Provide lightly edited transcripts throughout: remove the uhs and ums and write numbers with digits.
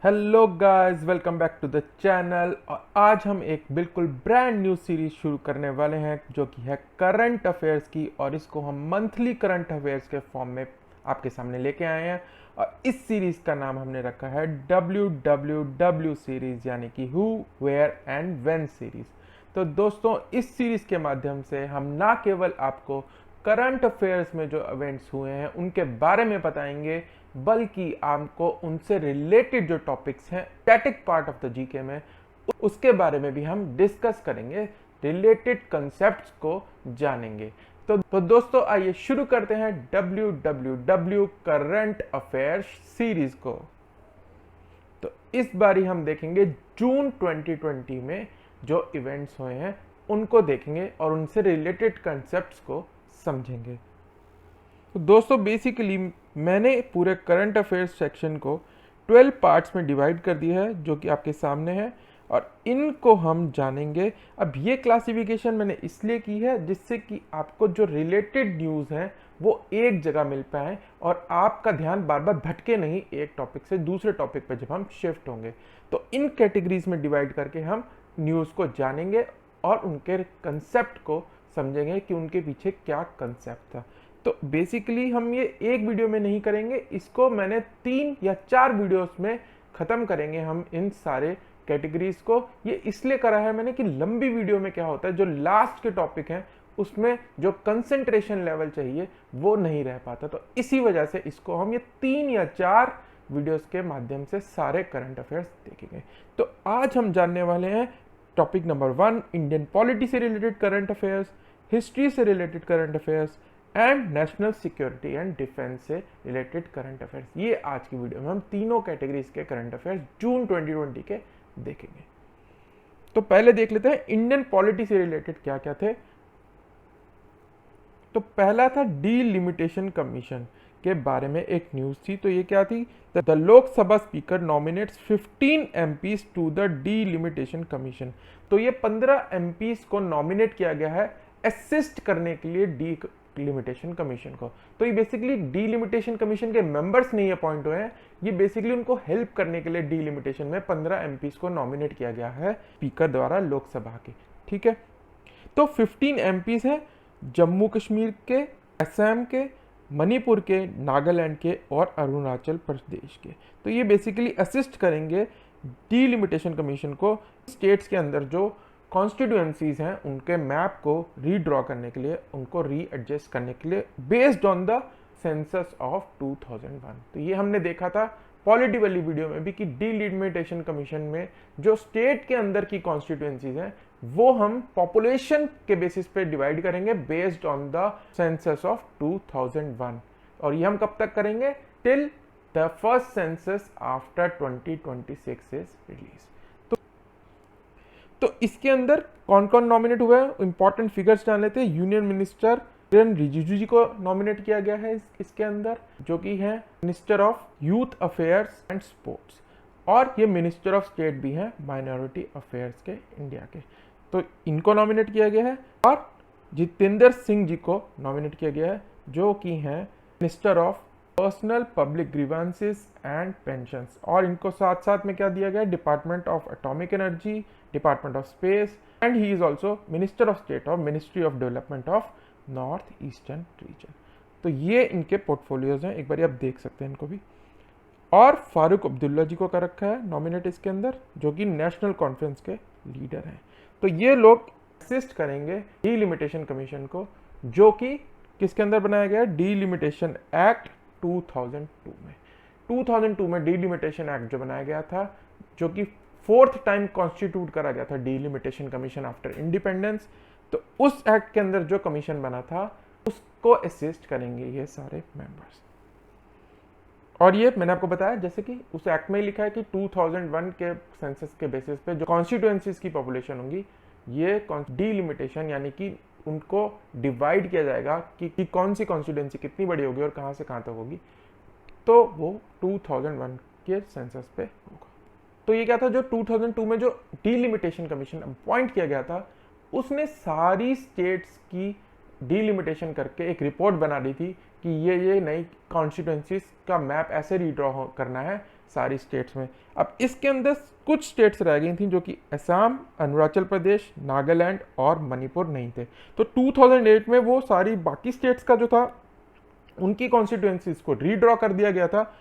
Hello guys, welcome back to the channel. और आज हम एक बिल्कुल ब्रांड न्यू सीरीज शुरू करने वाले हैं जो कि है करंट अफेयर्स की, और इसको हम मंथली करंट अफेयर्स के फॉर्म में आपके सामने लेके आए हैं। और इस सीरीज का नाम हमने रखा है WWW सीरीज, यानी कि who, where and when series. तो दोस्तों, इस सीरीज के माध्यम से हम ना केवल आपको करंट अफेयर्स में जो इवेंट्स हुए हैं उनके बारे में बताएंगे, बल्कि आपको उनसे रिलेटेड जो टॉपिक्स हैं static part of the GK में, उसके बारे में भी हम डिस्कस करेंगे, रिलेटेड कंसेप्ट्स को जानेंगे। तो दोस्तों, आइए शुरू करते हैं WWW करंट अफेयर्स सीरीज को। तो इस बारी हम देखेंगे जून 2020 में जो इवेंट्स हुए हैं उनको देखेंगे और उनसे रिलेटेड कंसेप्ट्स को समझेंगे। तो दोस्तों, बेसिकली मैंने पूरे करंट अफेयर्स सेक्शन को 12 पार्ट्स में डिवाइड कर दिया है, जो कि आपके सामने है, और इनको हम जानेंगे। अब ये क्लासिफिकेशन मैंने इसलिए की है जिससे कि आपको जो रिलेटेड न्यूज़ हैं वो एक जगह मिल पाए और आपका ध्यान बार बार भटके नहीं एक टॉपिक से दूसरे टॉपिक पे जब हम शिफ्ट होंगे। तो इन कैटेगरीज में डिवाइड करके हम न्यूज़ को जानेंगे और उनके कंसेप्ट को समझेंगे कि उनके पीछे क्या कंसेप्ट था। तो बेसिकली हम ये एक वीडियो में नहीं करेंगे, इसको मैंने 3 या 4 वीडियोस में ख़त्म करेंगे हम इन सारे कैटेगरीज को। ये इसलिए करा है मैंने कि लंबी वीडियो में क्या होता है, जो लास्ट के टॉपिक हैं उसमें जो कंसंट्रेशन लेवल चाहिए वो नहीं रह पाता। तो इसी वजह से इसको हम ये 3 या 4 वीडियोस के माध्यम से सारे करंट अफेयर्स देखेंगे। तो आज हम जानने वाले हैं टॉपिक नंबर 1, इंडियन पॉलिटी से रिलेटेड करंट अफेयर्स, हिस्ट्री से related current affairs and national security and defence से रिलेटेड करंट अफेयर्स। ये आज की वीडियो में हम तीनों कैटेगरीज के करंट अफेयर्स जून 2020 के देखेंगे। तो पहले देख लेते हैं इंडियन पॉलिटी से रिलेटेड क्या क्या थे। तो पहला था डीलिमिटेशन कमीशन के बारे में एक न्यूज थी। तो ये क्या थी? The Lok Sabha speaker nominates 15 MPs to the delimitation commission. तो ये 15 MPs को नॉमिनेट किया गया है असिस्ट करने के लिए डीलिमिटेशन कमीशन को। तो ये बेसिकली डीलिमिटेशन कमीशन के मेंबर्स नहीं अपॉइंट हुए हैं, ये बेसिकली उनको हेल्प करने के लिए डीलिमिटेशन में 15 MPs को नॉमिनेट किया गया है स्पीकर द्वारा लोकसभा के। ठीक है, तो 15 MPs हैं जम्मू कश्मीर के, असम के, मणिपुर के, नागालैंड के और अरुणाचल प्रदेश के। तो ये बेसिकली असिस्ट करेंगे डीलिमिटेशन कमीशन को स्टेट्स के अंदर जो कॉन्स्टिट्यूएंसीज हैं उनके मैप को रीड्रॉ करने के लिए, उनको रीएडजस्ट करने के लिए, based on the census of 2001। तो ये हमने देखा था पॉलिटी वाली वीडियो में भी कि डीलिमिटेशन कमीशन में जो स्टेट के अंदर की कॉन्स्टिट्यूएंसीज हैं वो हम पॉपुलेशन के बेसिस पे डिवाइड करेंगे based on the census of 2001। और ये हम कब तक करेंगे? Till the first census after 2026 is release. तो इसके अंदर कौन कौन नॉमिनेट हुआ है, इंपॉर्टेंट फिगर्स जान लेते हैं। यूनियन मिनिस्टर किरण रिजिजू जी को नॉमिनेट किया गया है इसके अंदर, जो कि है minister of youth affairs and sports, और ये मिनिस्टर ऑफ स्टेट भी हैं माइनॉरिटी अफेयर्स के इंडिया के। तो इनको नॉमिनेट किया गया है। और जितेंद्र सिंह जी को नॉमिनेट किया गया है, जो कि हैं minister of personnel public grievances and pensions. और इनको साथ साथ में क्या दिया गया है? Department of atomic energy, department of space, and he is also minister of state of ministry of development of north eastern region. तो ये इनके पोर्टफोलियोज हैं, एक बार आप देख सकते हैं इनको भी। और फारूक अब्दुल्ला जी को कर रखा है नॉमिनेट इसके अंदर, जो कि नेशनल कॉन्फ्रेंस के लीडर हैं। तो ये लोग असिस्ट करेंगे डीलिमिटेशन कमीशन को, जो कि किसके अंदर बनाया गया है? डीलिमिटेशन एक्ट 2002 में। 2002 में डीलिमिटेशन एक्ट जो बनाया गया था, जो कि 4th टाइम कॉन्स्टिट्यूट करा गया था डीलिमिटेशन कमीशन आफ्टर इंडिपेंडेंस। तो उस एक्ट के अंदर जो कमीशन बना था उसको असिस्ट करेंगे ये सारे मेंबर्स। और ये मैंने आपको बताया जैसे कि उस एक्ट में ही लिखा है कि 2001 के सेंसस के बेसिस पे जो कॉन्स्टिट्यूएंसीज की पॉपुलेशन होंगी, ये डीलिमिटेशन यानी कि उनको डिवाइड किया जाएगा कि कौन सी कॉन्स्टिट्यूएंसी कितनी बड़ी होगी और कहाँ से कहाँ तक होगी, तो वो 2001 के सेंसस पे होगा। तो ये क्या था, जो 2002 में जो डीलिमिटेशन कमीशन अपॉइंट किया गया था उसने सारी स्टेट्स की डीलिमिटेशन करके एक रिपोर्ट बना दी थी कि ये नई कॉन्स्टिट्यूएंसीज का मैप ऐसे रीड्रॉ करना है सारी स्टेट्स में। अब इसके अंदर कुछ स्टेट्स रह गई थी जो कि असम, अरुणाचल प्रदेश, नागालैंड और मणिपुर नहीं थे। तो 2008 में वो सारी बाकी स्टेट्स का जो था उनकी कॉन्स्टिट्यूएंसीज को रीड्रॉ कर दिया गया था।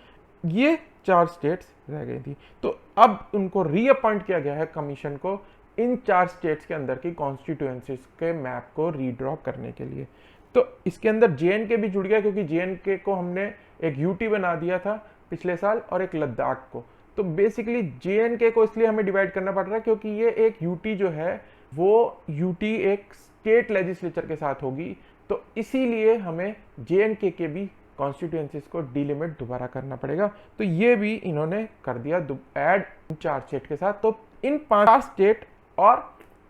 ये 4 स्टेट्स रह गई थी। तो अब उनको रीअपॉइंट किया गया है कमीशन को इन 4 स्टेट्स के अंदर की कॉन्स्टिट्यूएंसीज के मैप को रीड्रॉ करने के लिए। तो इसके अंदर जेएनके भी जुड़ गया, क्योंकि जेएनके को हमने एक यूटी बना दिया था पिछले साल और एक लद्दाख को। तो बेसिकली जेएनके को इसलिए हमें डिवाइड करना पड़ रहा है क्योंकि ये एक यूटी जो है वो यूटी एक स्टेट लेजिस्लेचर के साथ होगी। तो इसीलिए हमें जेएनके के भी कॉन्स्टिट्यूएंसीज को डिलिमिट दोबारा करना पड़ेगा। तो ये भी इन्होंने कर दिया ऐड 4 स्टेट के साथ। तो इन 5 स्टेट और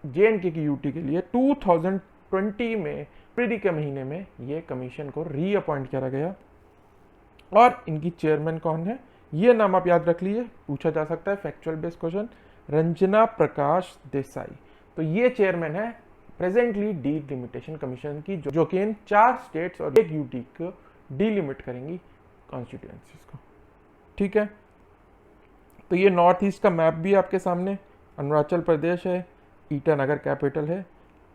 जेएनके की यूटी के लिए 2020 में फरवरी के महीने में ये कमीशन को रीअपॉइंट किया गया। और इनकी चेयरमैन कौन है, ये नाम आप याद रख लीजिए, पूछा जा सकता है factual based question, Ranjana Prakash Desai. तो ये चेयरमैन है प्रेजेंटली डिलिमिटेशन कमीशन की, जो कि इन 4 स्टेट्स और एक यूटी को डिलिमिट करेंगी कॉन्स्टिट्यूएंसीज को। ठीक है, तो ये नॉर्थ ईस्ट का मैप भी आपके सामने। अरुणाचल प्रदेश है, ईटानगर कैपिटल है,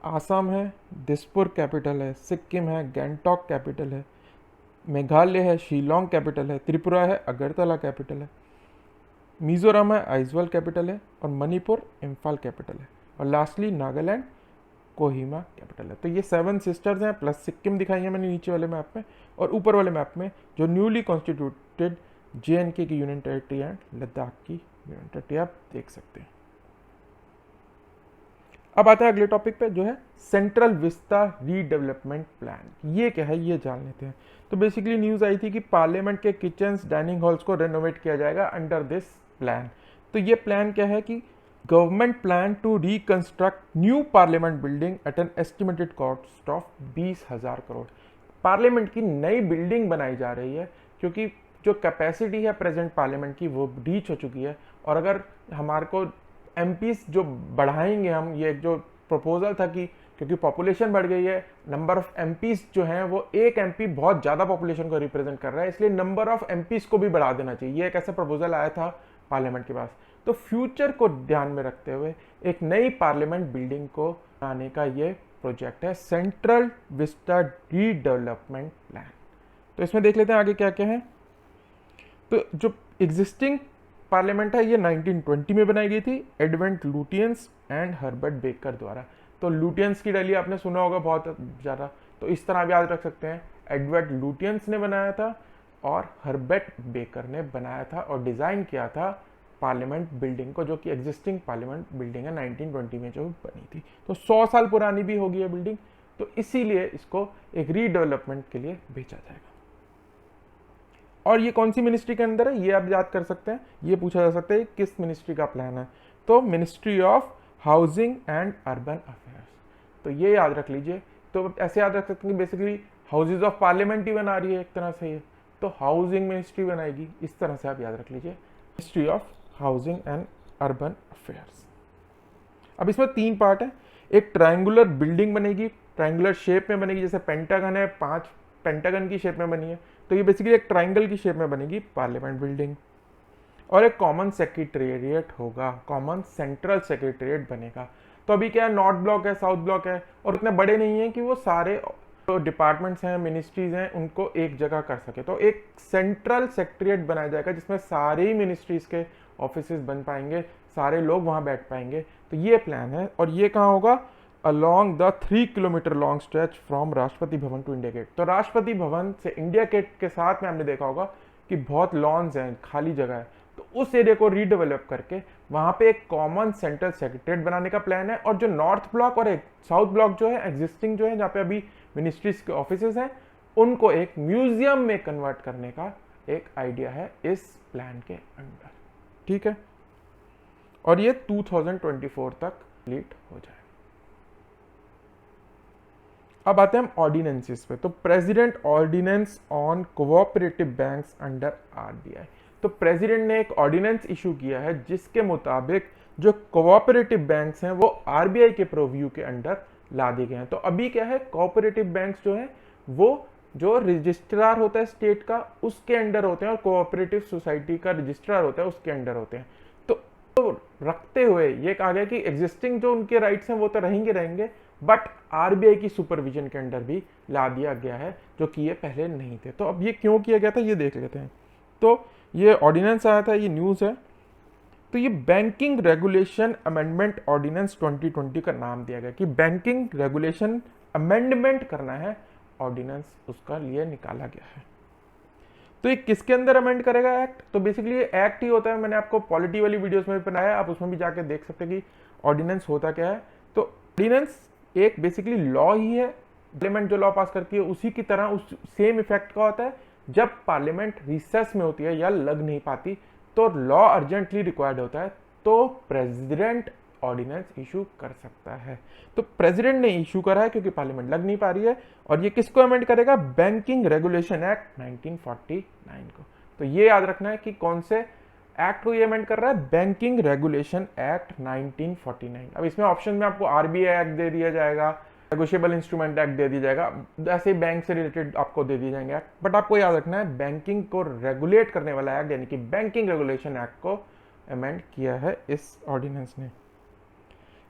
आसाम है, दिसपुर कैपिटल है, सिक्किम है, गैंगटॉक कैपिटल है, मेघालय है, शिलोंग कैपिटल है, त्रिपुरा है, अगरतला कैपिटल है, मिजोरम है, आइजवाल कैपिटल है, और मणिपुर इम्फाल कैपिटल है, और लास्टली नागालैंड कोहिमा कैपिटल है। तो ये 7 सिस्टर्स हैं, प्लस सिक्किम दिखाई है मैंने नीचे वाले मैप में, और ऊपर वाले मैप में जो न्यूली कॉन्स्टिट्यूटेड जेएनके की यूनियन टेरिटरी एंड लद्दाख की यूनियन टेरिटरी आप देख सकते हैं। अब आता है अगले टॉपिक पे, जो है सेंट्रल विस्ता रीडेवलपमेंट प्लान। ये क्या है ये जान लेते हैं। तो बेसिकली न्यूज़ आई थी कि पार्लियामेंट के किचन्स, डाइनिंग हॉल्स को रेनोवेट किया जाएगा अंडर दिस प्लान। तो ये प्लान क्या है कि government plan to reconstruct new parliament building at an estimated cost of 20,000 crore. Parliament की नई बिल्डिंग बनाई जा रही है, क्योंकि जो कैपेसिटी है प्रेजेंट पार्लियामेंट की वो रीच हो चुकी है। और अगर हमारे को एमपीस जो बढ़ाएंगे हम, ये जो प्रपोजल था कि क्योंकि पॉपुलेशन बढ़ गई है, नंबर ऑफ एमपीस जो हैं वो एक एमपी बहुत ज़्यादा पॉपुलेशन को रिप्रेजेंट कर रहा है, इसलिए नंबर ऑफ एमपीस को भी बढ़ा देना चाहिए। ये एक ऐसा प्रपोजल आया था पार्लियामेंट के पास। तो फ्यूचर को ध्यान में रखते हुए एक नई पार्लियामेंट बिल्डिंग को बनाने का ये प्रोजेक्ट है, सेंट्रल विस्टा रीडेवलपमेंट प्लान। तो इसमें देख लेते हैं आगे क्या क्या है। तो जो एग्जिस्टिंग पार्लियामेंट है ये 1920 में बनाई गई थी advent Lutyens and Herbert baker द्वारा। तो लुटियंस की डेली आपने सुना होगा बहुत ज़्यादा, तो इस तरह आप याद रख सकते हैं, एडवर्ड लुटियंस ने बनाया था और हर्बर्ट बेकर ने बनाया था और डिज़ाइन किया था पार्लियामेंट बिल्डिंग को, जो कि एग्जिस्टिंग पार्लियामेंट बिल्डिंग है 1920 में जो बनी थी। तो 100 साल पुरानी भी होगी ये बिल्डिंग, तो इसीलिए इसको एक रीडेवलपमेंट के लिए भेजा जाएगा। और ये कौन सी मिनिस्ट्री के अंदर है ये आप याद कर सकते हैं, ये पूछा जा सकता है किस मिनिस्ट्री का प्लान है। तो ministry of housing and urban affairs. तो ये याद रख लीजिए। तो ऐसे याद रख सकते हैं कि बेसिकली हाउसेज ऑफ पार्लियामेंट ही बना रही है एक तरह से ये, तो हाउसिंग मिनिस्ट्री बनाएगी, इस तरह से आप याद रख लीजिए, ministry of housing and urban affairs. अब इसमें 3 पार्ट है। एक ट्रायंगुलर बिल्डिंग बनेगी, ट्रायंगुलर शेप में बनेगी, जैसे पेंटागन है 5 पेंटागन की शेप में बनी है, तो ये बेसिकली एक ट्रायंगल की शेप में बनेगी पार्लियामेंट बिल्डिंग। और एक कॉमन सेक्रेटेरिएट होगा, कॉमन सेंट्रल सेक्रेटेरिएट बनेगा। तो अभी क्या है, नॉर्थ ब्लॉक है, साउथ ब्लॉक है, और इतने बड़े नहीं है कि वो सारे जो डिपार्टमेंट्स हैं, मिनिस्ट्रीज हैं, उनको एक जगह कर सके। तो एक सेंट्रल सेक्रेटेरिएट बनाया जाएगा जिसमें सारे ही मिनिस्ट्रीज के ऑफिसेज बन पाएंगे, सारे लोग वहाँ बैठ पाएंगे। तो ये प्लान है, और ये कहाँ होगा, along the 3 kilometre long stretch from Rashtrapati Bhavan to India gate. तो राष्ट्रपति भवन से इंडिया गेट के साथ में आपने देखा होगा कि बहुत लॉन्स हैं, खाली जगह है, तो उस एरिया को रीडेवलप करके वहाँ पे एक कॉमन सेंट्रल सेक्रेटेरिएट बनाने का प्लान है। और जो नॉर्थ ब्लॉक और एक साउथ ब्लॉक जो है एग्जिस्टिंग जो है, जहाँ पे अभी मिनिस्ट्रीज के ऑफिसेज हैं, उनको एक म्यूजियम में कन्वर्ट करने का एक आइडिया है इस प्लान के अंडर। ठीक है, और ये 2024 तक कंप्लीट हो जाए। अब आते हैं हम ऑर्डिनेंसेस पे। तो president ordinance on cooperative banks under RBI. तो प्रेसिडेंट ने एक ऑर्डिनेंस इशू किया है जिसके मुताबिक जो कोऑपरेटिव बैंक्स हैं वो आरबीआई के प्रोव्यू के अंडर ला दिए गए हैं। तो अभी क्या है, कोऑपरेटिव बैंक्स जो हैं वो जो रजिस्ट्रार होता है स्टेट का उसके अंडर होते हैं और कोऑपरेटिव सोसाइटी का रजिस्ट्रार होता है उसके अंडर होते हैं। तो रखते हुए ये कहा गया कि एग्जिस्टिंग जो उनके राइट्स हैं वो तो रहेंगे, बट आरबीआई की सुपरविजन के अंडर भी ला दिया गया है, जो कि ये पहले नहीं थे। तो अब ये क्यों किया गया था ये देख लेते हैं। तो ये ऑर्डिनेंस आया था, ये न्यूज़ है। तो ये बैंकिंग रेगुलेशन अमेंडमेंट ऑर्डिनेंस 2020 का नाम दिया गया कि बैंकिंग रेगुलेशन अमेंडमेंट करना है, ऑर्डिनेंस उसका लिए निकाला गया है। तो ये किसके अंदर अमेंड करेगा एक्ट? तो बेसिकली ये एक्ट ही होता है। मैंने आपको पॉलिटी वाली वीडियोस में भी बनाया, आप उसमें भी जाके देख सकते हैं कि ऑर्डिनेंस होता क्या है। तो ऑर्डिनेंस एक बेसिकली लॉ ही है। पार्लियामेंट जो लॉ पास करती है उसी की तरह उस सेम इफेक्ट का होता है। जब पार्लियामेंट रिसेस में होती है या लग नहीं पाती तो लॉ अर्जेंटली रिक्वायर्ड होता है, तो प्रेसिडेंट ऑर्डिनेंस इशू कर सकता है। तो प्रेसिडेंट ने इशू करा है क्योंकि पार्लियामेंट लग नहीं पा रही है, और ये किसको अमेंड करेगा? बैंकिंग रेगुलेशन एक्ट 1949 को। तो ये याद रखना है कि कौन से एक्ट को ये अमेंड कर रहा है? Banking regulation act 1949। अब इसमें ऑप्शन में आपको आरबीआई एक्ट दे दिया जाएगा, नेगोशिएबल इंस्ट्रूमेंट एक्ट दे दिया जाएगा, ऐसे बैंक से रिलेटेड आपको दे दिए जाएंगे एक्ट। बट आपको याद रखना है बैंकिंग को रेगुलेट करने वाला एक्ट यानी कि बैंकिंग रेगुलेशन एक्ट को अमेंड किया है इस ऑर्डिनेंस ने।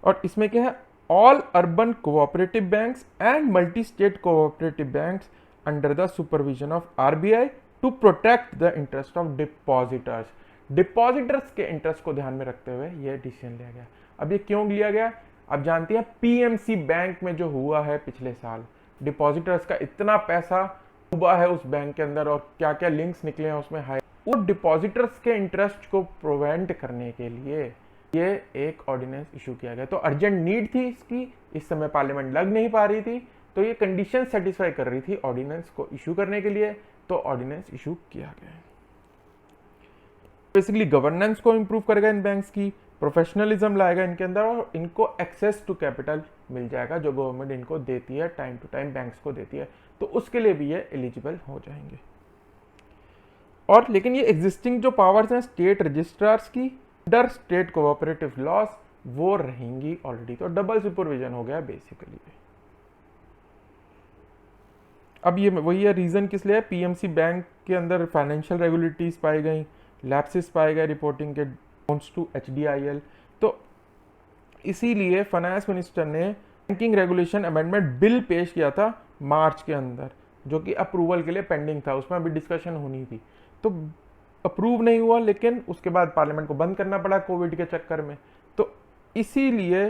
और इसमें क्या है? All urban cooperative banks and multi state cooperative banks under the supervision of RBI to protect the interest of depositors. Depositors के इंटरेस्ट को ध्यान में रखते हुए यह डिसीजन लिया गया। अब ये क्यों लिया गया? आप जानती हैं पीएमसी बैंक में जो हुआ है पिछले साल, डिपॉजिटर्स का इतना पैसा डूबा है उस बैंक के अंदर और क्या क्या लिंक्स निकले हैं उसमें हाई, वो डिपॉजिटर्स के इंटरेस्ट को प्रिवेंट करने के लिए ये एक ऑर्डिनेंस इशू किया गया। तो अर्जेंट नीड थी इसकी, इस समय पार्लियामेंट लग नहीं पा रही थी, तो ये कंडीशन सेटिस्फाई कर रही थी ऑर्डिनेंस को इशू करने के लिए, तो ऑर्डिनेंस इशू किया गया। बेसिकली गवर्नेंस को इंप्रूव करेगा इन बैंक्स की, प्रोफेशनलिज्म लाएगा इनके अंदर, और इनको एक्सेस टू कैपिटल मिल जाएगा जो गवर्नमेंट इनको देती है, टाइम टू टाइम बैंक्स को देती है, तो उसके लिए भी ये एलिजिबल हो जाएंगे। और लेकिन ये एग्जिस्टिंग जो पावर्स हैं स्टेट रजिस्ट्रार्स की अंडर स्टेट कोऑपरेटिव लॉस वो रहेंगी ऑलरेडी, तो डबल सुपरविजन हो गया बेसिकली। अब ये वही है रीजन किस लिए? पीएमसी बैंक के अंदर फाइनेंशियल रेगुलेटरीज पाई गई, लैप्सेस पाए गए रिपोर्टिंग के टू एचडीआईएल, तो इसीलिए फाइनेंस मिनिस्टर ने बैंकिंग रेगुलेशन अमेंडमेंट बिल पेश किया था मार्च के अंदर, जो कि अप्रूवल के लिए पेंडिंग था, उसमें अभी डिस्कशन होनी थी, तो अप्रूव नहीं हुआ, लेकिन उसके बाद पार्लियामेंट को बंद करना पड़ा कोविड के चक्कर में। तो इसीलिए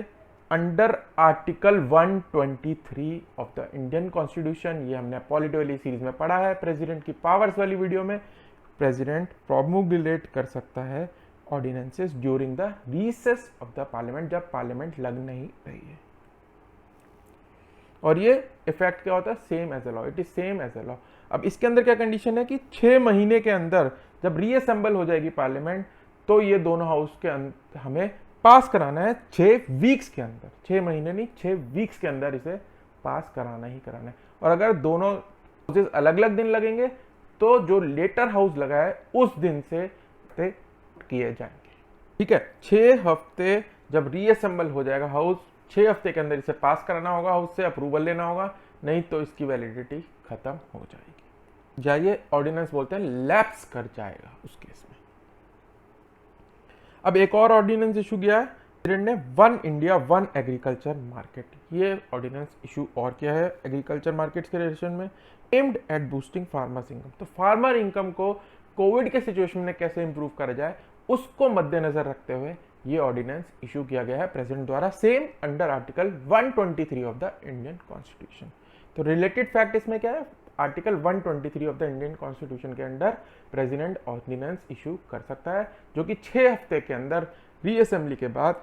under article 123 of the Indian constitution, ये हमने पॉलिटी वाली सीरीज में पढ़ा है प्रेसिडेंट की पावर्स वाली वीडियो में, प्रेसिडेंट प्रोमुलेट कर सकता है ordinances during the recess of the parliament, जब पार्लियामेंट लग नहीं रही है। और ये इफेक्ट क्या होता है? Same as a law, it is same as a law. अब इसके अंदर क्या कंडीशन है कि 6 महीने के अंदर जब रीअसेंबल हो जाएगी पार्लियामेंट, तो ये दोनों हाउस के अंदर हमें पास कराना है 6 वीक्स के अंदर, 6 महीने नहीं 6 वीक्स के अंदर इसे पास कराना ही कराना है। और अगर दोनों हाउसेस अलग अलग दिन लगेंगे तो जो लेटर हाउस लगा है उस दिन से किए जाएंगे। ठीक है, 6 हफ्ते जब रीअसेंबल हो जाएगा हाउस, 6 हफ्ते के अंदर इसे पास कराना होगा, हाउस से अप्रूवल लेना होगा, नहीं तो इसकी वैलिडिटी खत्म हो जाएगी, जाइए ऑर्डिनेंस बोलते हैं लैप्स कर जाएगा उस केस में। अब एक और ऑर्डिनेंस इशू किया है प्रेसिडेंट ने, one India one agriculture market, ये ऑर्डिनेंस इशू और किया है एग्रीकल्चर मार्केट्स के रिलेशन में, aimed at boosting farmers income. तो फार्मर इनकम को कोविड के सिचुएशन में कैसे इंप्रूव करा जाए उसको मद्देनजर रखते हुए ये ऑर्डिनेंस इशू किया गया है प्रेसिडेंट द्वारा, same under article 123 of the Indian constitution. तो रिलेटेड फैक्ट इसमें क्या है? Article 123 of the Indian constitution के अंडर प्रेसिडेंट ऑर्डिनेंस इशू कर सकता है, जो कि 6 हफ्ते के अंदर रीअसेंबली के बाद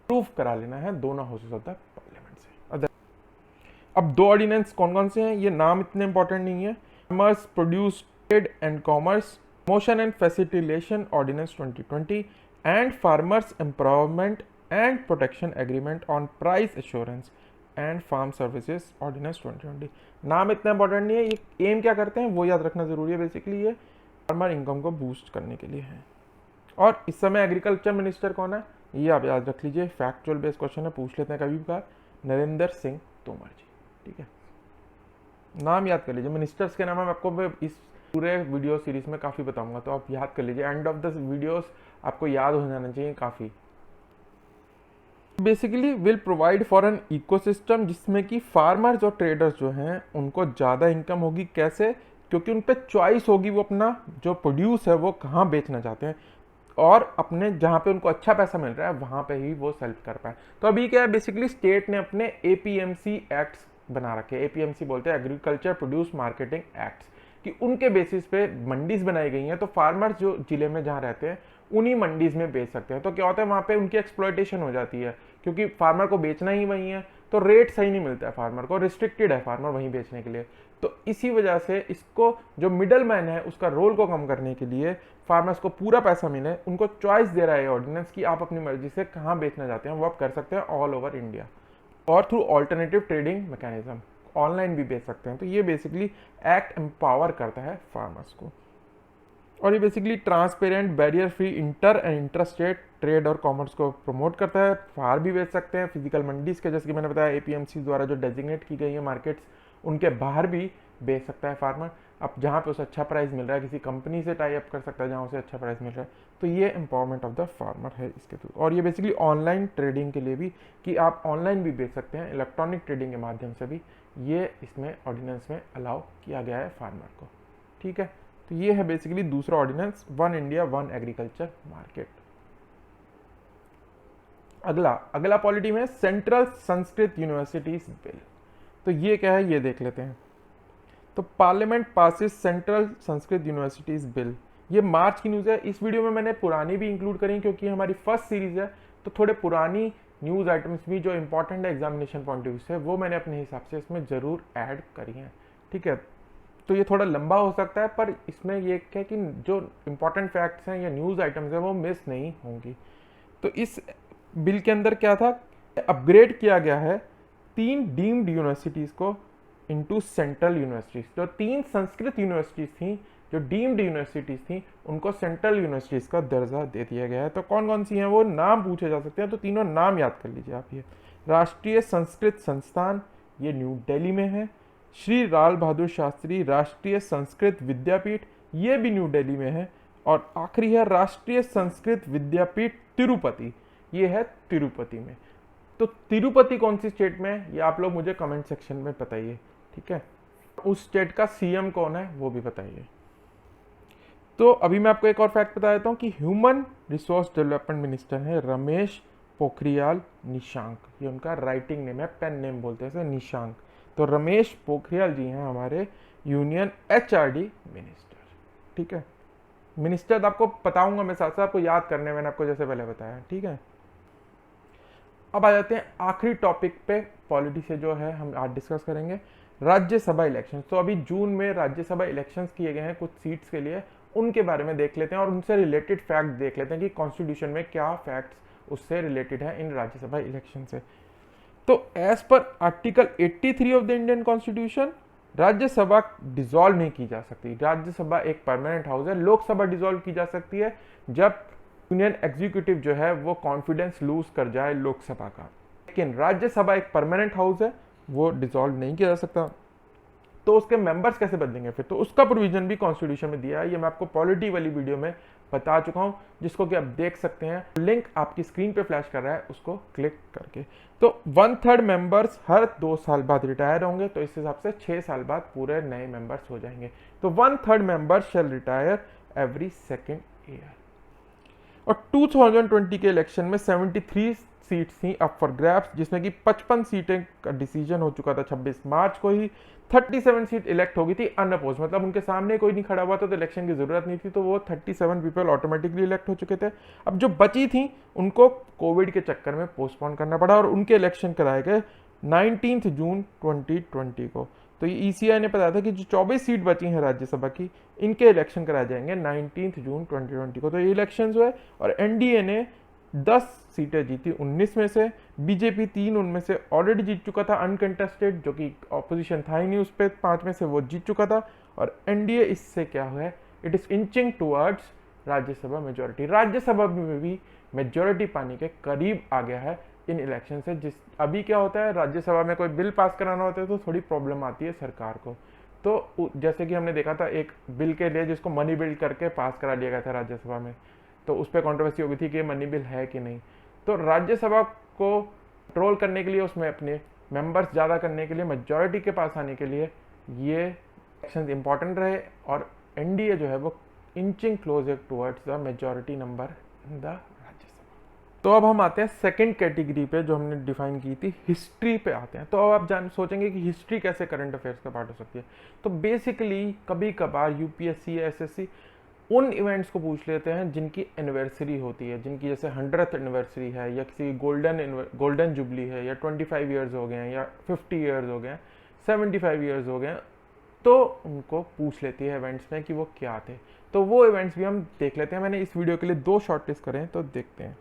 प्रूफ करा लेना है दोनों हाउसेस ऑफ द पार्लियामेंट से। अब 2 ऑर्डिनेंस कौन कौन से हैं, ये नाम इतने इंपॉर्टेंट नहीं है। Farmers produce trade and commerce motion and facilitation ordinance 2020 and farmers empowerment and protection agreement on price assurance and farm services ordinance 2020। नाम इतना इंपॉर्टेंट नहीं है, ये एम क्या करते हैं वो याद रखना जरूरी है। बेसिकली ये फार्मर इनकम को बूस्ट करने के लिए है। और इस समय एग्रीकल्चर मिनिस्टर कौन है ये आप याद रख लीजिए, फैक्चुअल बेस्ड क्वेश्चन है, पूछ लेते हैं कभी भी, नरेंद्र सिंह तोमर जी। ठीक है, नाम याद कर लीजिए, मिनिस्टर्स के नाम मैं आपको इस पूरे वीडियो सीरीज में काफ़ी बताऊंगा, तो आप याद कर लीजिए, एंड ऑफ द वीडियोस आपको याद हो जाना चाहिए काफ़ी। Basically will provide for an ecosystem जिसमें कि फार्मर्स और ट्रेडर्स जो हैं उनको ज़्यादा इनकम होगी। कैसे? क्योंकि उन पर चॉइस होगी, वो अपना जो प्रोड्यूस है वो कहाँ बेचना चाहते हैं, और अपने जहाँ पे उनको अच्छा पैसा मिल रहा है वहाँ पे ही वो सेल कर पाए। तो अभी क्या है, बेसिकली स्टेट ने अपने एपीएमसी एक्ट्स बना रखे हैं, एपीएमसी बोलते हैं एग्रीकल्चर प्रोड्यूस मार्केटिंग एक्ट्स, कि उनके बेसिस पे मंडीज बनाई गई हैं, तो फार्मर्स जो जिले में जहाँ रहते हैं उन्हीं मंडीज में बेच सकते हैं। तो क्या होता है, वहाँ पे उनकी एक्सप्लॉयटेशन हो जाती है, क्योंकि फार्मर को बेचना ही वही है, तो रेट सही नहीं मिलता है फार्मर को, रिस्ट्रिक्टेड है फार्मर वहीं बेचने के लिए। तो इसी वजह से इसको जो मिडल मैन है उसका रोल को कम करने के लिए फार्मर्स को पूरा पैसा मिले, उनको चॉइस दे रहा है ऑर्डिनेंस कि आप अपनी मर्जी से कहाँ बेचना चाहते हैं वो आप कर सकते हैं ऑल ओवर इंडिया, और through alternative trading mechanism online भी बेच सकते हैं। तो ये बेसिकली एक्ट एम्पावर करता है फार्मर्स को, और ये basically transparent barrier free inter and interstate trade और कॉमर्स को प्रमोट करता है। बाहर भी बेच सकते हैं फिजिकल मंडीज के, जैसे कि मैंने बताया एपीएमसी द्वारा जो डेजिग्नेट की गई है मार्केट्स, उनके बाहर भी बेच सकता है फार्मर। अब जहाँ पे उसे अच्छा प्राइस मिल रहा है, किसी कंपनी से टाई अप कर सकता है जहाँ उसे अच्छा प्राइस मिल रहा है। तो ये एम्पावरमेंट ऑफ द फार्मर है इसके थ्रू। और ये बेसिकली ऑनलाइन ट्रेडिंग के लिए भी, कि आप ऑनलाइन भी बेच सकते हैं इलेक्ट्रॉनिक ट्रेडिंग के माध्यम से भी, ये इसमें ऑर्डिनेंस में अलाउ किया गया है फार्मर को। ठीक है, तो ये है बेसिकली दूसरा ordinance, one India one agriculture market. अगला पॉलिटी में सेंट्रल संस्कृत यूनिवर्सिटीज बिल। तो ये क्या है ये देख लेते हैं। तो parliament passes central Sanskrit universities bill, ये मार्च की न्यूज़ है। इस वीडियो में मैंने पुरानी भी इंक्लूड करी क्योंकि हमारी फर्स्ट सीरीज है, तो थोड़े पुरानी न्यूज़ आइटम्स भी जो इंपॉर्टेंट है एग्जामिनेशन पॉइंट ऑफ व्यू से, वो मैंने अपने हिसाब से इसमें ज़रूर ऐड करी हैं। ठीक है, तो ये थोड़ा लंबा हो सकता है, पर इसमें ये है कि जो इंपॉर्टेंट फैक्ट्स हैं या न्यूज़ आइटम्स हैं वो मिस नहीं होंगी। तो इस बिल के अंदर क्या था, अपग्रेड किया गया है 3 डीम्ड यूनिवर्सिटीज़ को इनटू सेंट्रल यूनिवर्सिटीज़। जो 3 संस्कृत यूनिवर्सिटीज़ थी, जो डीम्ड यूनिवर्सिटीज़ थी, उनको सेंट्रल यूनिवर्सिटीज़ का दर्जा दे दिया गया है। तो कौन कौन सी हैं वो नाम पूछे जा सकते हैं, तो तीनों नाम याद कर लीजिए आप। ये राष्ट्रीय संस्कृत संस्थान, ये न्यू दिल्ली में है। श्री लाल बहादुर शास्त्री राष्ट्रीय संस्कृत विद्यापीठ, ये भी न्यू दिल्ली में है। और आखिरी है राष्ट्रीय संस्कृत विद्यापीठ तिरुपति, ये है तिरुपति में। तो तिरुपति कौन सी स्टेट में है ये आप लोग मुझे कमेंट सेक्शन में बताइए। ठीक है, उस स्टेट का सीएम कौन है वो भी बताइए। तो अभी मैं आपको एक और फैक्ट बता देता हूँ कि ह्यूमन रिसोर्स डेवलपमेंट मिनिस्टर है रमेश पोखरियाल निशांक, ये उनका राइटिंग नेम है, पेन नेम बोलते हैं इसे, निशांक। तो रमेश पोखरियाल जी हैं हमारे यूनियन एचआरडी मिनिस्टर। ठीक है, मिनिस्टर आपको बताऊंगा मैं साथ साथ, आपको याद करने, मैंने आपको जैसे पहले बताया। ठीक है, अब आ जाते हैं आखिरी टॉपिक पे पॉलिटी से जो है हम आज डिस्कस करेंगे, राज्यसभा इलेक्शन। तो अभी जून में राज्यसभा इलेक्शंस किए गए हैं कुछ सीट्स के लिए, उनके बारे में देख लेते हैं और उनसे रिलेटेड फैक्ट देख लेते हैं कि कॉन्स्टिट्यूशन में क्या फैक्ट्स उससे रिलेटेड है इन राज्यसभा इलेक्शन से। तो as per article 83 of the Indian constitution, Rajya Sabha dissolve नहीं की जा सकती। राज्यसभा एक परमानेंट हाउस है। लोकसभा डिसॉल्व की जा सकती है जब यूनियन एग्जीक्यूटिव जो है वो कॉन्फिडेंस लूज कर जाए लोकसभा का, लेकिन राज्यसभा एक परमानेंट हाउस है, वो डिसॉल्व नहीं किया जा सकता। तो उसके मेंबर्स कैसे बदलेंगे फिर, तो उसका प्रोविजन भी कॉन्स्टिट्यूशन में दिया है। ये मैं आपको पॉलिटी वाली वीडियो में बता चुका हूं, जिसको कि आप देख सकते हैं, लिंक आपकी स्क्रीन पे फ्लैश कर रहा है, उसको क्लिक करके। तो 1/3 मेंबर्स हर 2 साल बाद रिटायर होंगे, तो इस हिसाब से 6 साल बाद पूरे नए मेंबर्स हो जाएंगे। तो 1/3 मेंबर्स शैल रिटायर एवरी 2nd ईयर। और 2020 के इलेक्शन में 73 सीट्स थी अप फॉर ग्रैब्स, जिसमें कि 55 सीटें का डिसीजन हो चुका था 26 मार्च को ही। 37 सीट इलेक्ट हो गई थी अनअपोज, मतलब उनके सामने कोई नहीं खड़ा हुआ था तो इलेक्शन की जरूरत नहीं थी, तो वो 37 पीपल ऑटोमेटिकली इलेक्ट हो चुके थे। अब जो बची थी उनको कोविड के चक्कर में पोस्टपोन करना पड़ा और उनके इलेक्शन कराए गए 19 जून 2020 को। तो ये ईसीआई ने बताया था कि जो 24 सीट बची हैं राज्यसभा की, इनके इलेक्शन कराए जाएंगे 19 जून 2020 को। तो ये इलेक्शन जो है, और एनडीए ने 10 सीटें जीती 19 में से, बीजेपी 3 उनमें से ऑलरेडी जीत चुका था अनकंटेस्टेड, जो कि ऑपोजिशन था ही नहीं उस पर, 5 में से वो जीत चुका था। और एनडीए इससे क्या हुआ है, it is inching towards Rajya Sabha majority. Rajya Sabha में भी मेजोरिटी पाने के करीब आ गया है इन इलेक्शन से। जिस अभी क्या होता है, राज्यसभा में कोई बिल पास कराना होता है तो थोड़ी प्रॉब्लम आती है सरकार को। तो जैसे कि हमने देखा था एक बिल के लिए जिसको मनी बिल करके पास करा लिया गया था राज्यसभा में, तो उस पर कॉन्ट्रोवर्सी हो गई थी कि मनी बिल है कि नहीं। तो राज्यसभा को कंट्रोल करने के लिए, उसमें अपने मेंबर्स ज़्यादा करने के लिए, मेजॉरिटी के पास आने के लिए ये इलेक्शन इंपॉर्टेंट रहे, और एनडीए जो है वो inching closure towards the majority number in the Rajya Sabha. तो अब हम आते हैं सेकंड कैटेगरी पे जो हमने डिफाइन की थी, हिस्ट्री पे आते हैं। तो अब आप सोचेंगे कि हिस्ट्री कैसे करंट अफेयर्स का पार्ट हो सकती है। तो बेसिकली कभी कभार यूपीएससी या एसएससी उन इवेंट्स को पूछ लेते हैं जिनकी एनिवर्सरी होती है, जिनकी जैसे 100th एनिवर्सरी है, या किसी गोल्डन जुबली है, या 25 ईयर्स हो गए हैं, या 50 ईयर्स हो गए हैं, 75 ईयर्स हो गए हैं, तो उनको पूछ लेती है इवेंट्स में कि वो क्या थे। तो वो इवेंट्स भी हम देख लेते हैं। मैंने इस वीडियो के लिए 2 शॉर्टलिस्ट करे हैं, तो देखते हैं।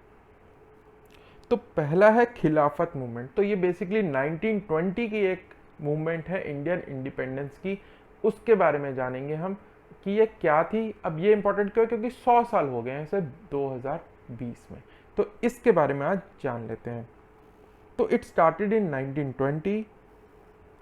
तो पहला है खिलाफत मूवमेंट। तो ये बेसिकली 1920 की एक मूवमेंट है इंडियन इंडिपेंडेंस की। उसके बारे में जानेंगे हम कि ये क्या थी। अब ये इंपॉर्टेंट क्यों है, क्योंकि 100 साल हो गए हैं इसे 2020 में। तो इसके बारे में आज जान लेते हैं। तो इट स्टार्टेड इन 1920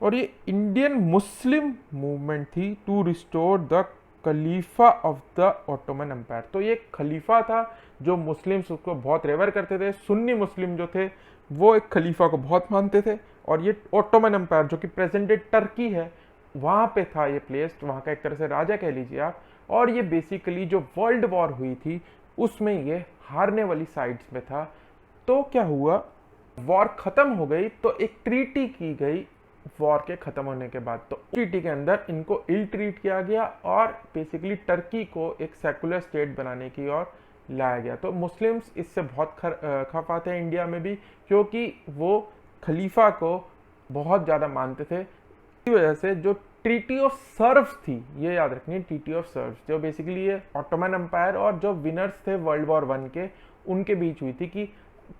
और ये इंडियन मुस्लिम मूवमेंट थी टू रिस्टोर द खलीफा ऑफ द ऑटोमन एम्पायर। तो ये खलीफा था जो मुस्लिम्स उसको बहुत रेवर करते थे। सुन्नी मुस्लिम जो थे वो एक खलीफा को बहुत मानते थे, और ये ऑटोमन एम्पायर जो कि प्रेजेंट डे टर्की है, वहाँ पे था ये प्लेस्ड, वहाँ का एक तरह से राजा कह लीजिए आप। और ये बेसिकली जो वर्ल्ड वॉर हुई थी उसमें ये हारने वाली साइड्स में था। तो क्या हुआ, वॉर खत्म हो गई तो एक ट्रीटी की गई वॉर के खत्म होने के बाद। तो ट्रीटी के अंदर इनको इल ट्रीट किया गया और बेसिकली टर्की को एक सेकुलर स्टेट बनाने की ओर लाया गया। तो मुस्लिम्स इससे बहुत खफ आते हैं इंडिया में भी, क्योंकि वो खलीफा को बहुत ज़्यादा मानते थे। इसी वजह से जो ट्रीटी ऑफ सर्व्स थी, ये याद रखनी है, ट्रीटी ऑफ सर्व्स, जो बेसिकली ये ऑटोमन एम्पायर और जो विनर्स थे वर्ल्ड वॉर 1 के, उनके बीच हुई थी कि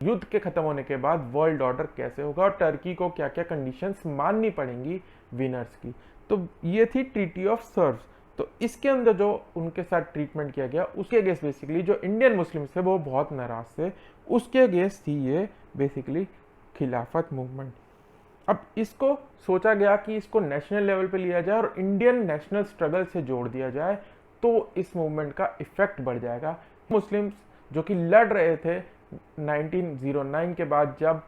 युद्ध के खत्म होने के बाद वर्ल्ड ऑर्डर कैसे होगा और टर्की को क्या क्या कंडीशंस माननी पड़ेंगी विनर्स की। तो ये थी ट्रीटी ऑफ सर्व्स। तो इसके अंदर जो उनके साथ ट्रीटमेंट किया गया उसके अगेंस्ट बेसिकली जो इंडियन मुस्लिम्स थे वो बहुत नाराज थे, उसके अगेंस्ट थी ये बेसिकली खिलाफत मूवमेंट। अब इसको सोचा गया कि इसको नेशनल लेवल पे लिया जाए और इंडियन नेशनल स्ट्रगल से जोड़ दिया जाए, तो इस मूवमेंट का इफेक्ट बढ़ जाएगा। मुस्लिम्स जो कि लड़ रहे थे 1909 के बाद, जब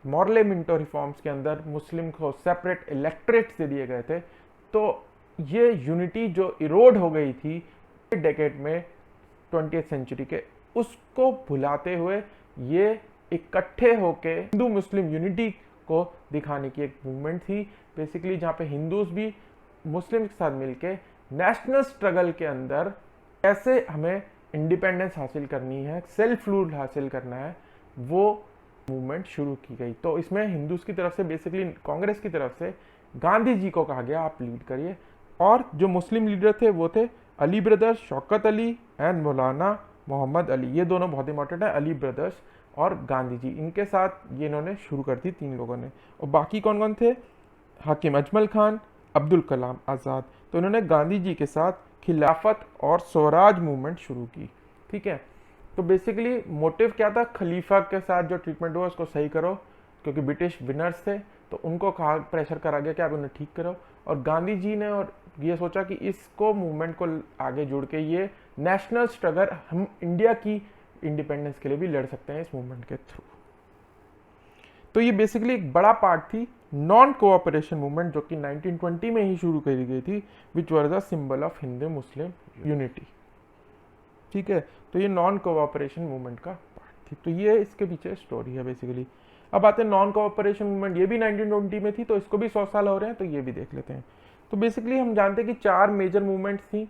मॉर्ले मिंटो रिफॉर्म्स के अंदर मुस्लिम को सेपरेट इलेक्ट्रेट्स दे दिए गए थे, तो ये यूनिटी जो इरोड हो गई थी डेकेड में 20th सेंचुरी के, उसको भुलाते हुए ये इकट्ठे होके हिंदू मुस्लिम यूनिटी को दिखाने की एक मूवमेंट थी बेसिकली, जहाँ पे हिंदूज भी मुस्लिम के साथ मिलके नेशनल स्ट्रगल के अंदर कैसे हमें इंडिपेंडेंस हासिल करनी है, सेल्फ रूल हासिल करना है, वो मूवमेंट शुरू की गई। तो इसमें हिंदूज की तरफ से बेसिकली कांग्रेस की तरफ से गांधी जी को कहा गया आप लीड करिए, और जो मुस्लिम लीडर थे वो थे अली ब्रदर्स, शौकत अली एंड मौलाना मोहम्मद अली। ये दोनों बहुत इंपॉर्टेंट है, अली ब्रदर्स और गांधी जी, इनके साथ ये इन्होंने शुरू कर दी 3 लोगों ने। और बाकी कौन कौन थे, हाकिम अजमल खान, अब्दुल कलाम आज़ाद। तो इन्होंने गांधी जी के साथ खिलाफत और स्वराज मूवमेंट शुरू की। ठीक है, तो बेसिकली मोटिव क्या था, खलीफा के साथ जो ट्रीटमेंट हुआ उसको सही करो, क्योंकि ब्रिटिश विनर्स थे तो उनको कहा, प्रेशर करा गया कि आप उन्हें ठीक करो। और गांधी जी ने और ये सोचा कि इसको मूवमेंट को आगे जोड़ के ये नेशनल स्ट्रगल हम इंडिया की इंडिपेंडेंस के लिए भी लड़ सकते हैं इस मूवमेंट के थ्रू। तो ये बेसिकली एक बड़ा पार्ट थी नॉन कोऑपरेशन मूवमेंट, जो कि 1920 में ही शुरू करी गई थी, which was the symbol of Hindu Muslim unity. ठीक है, तो ये नॉन कोऑपरेशन मूवमेंट का पार्ट थी। तो ये इसके पीछे स्टोरी है बेसिकली। अब आते हैं नॉन कोऑपरेशन मूवमेंट, ये भी 1920 में थी, तो इसको भी 100 साल हो रहे हैं, तो ये भी देख लेते हैं। तो बेसिकली हम जानते हैं कि 4 मेजर मूवमेंट्स थी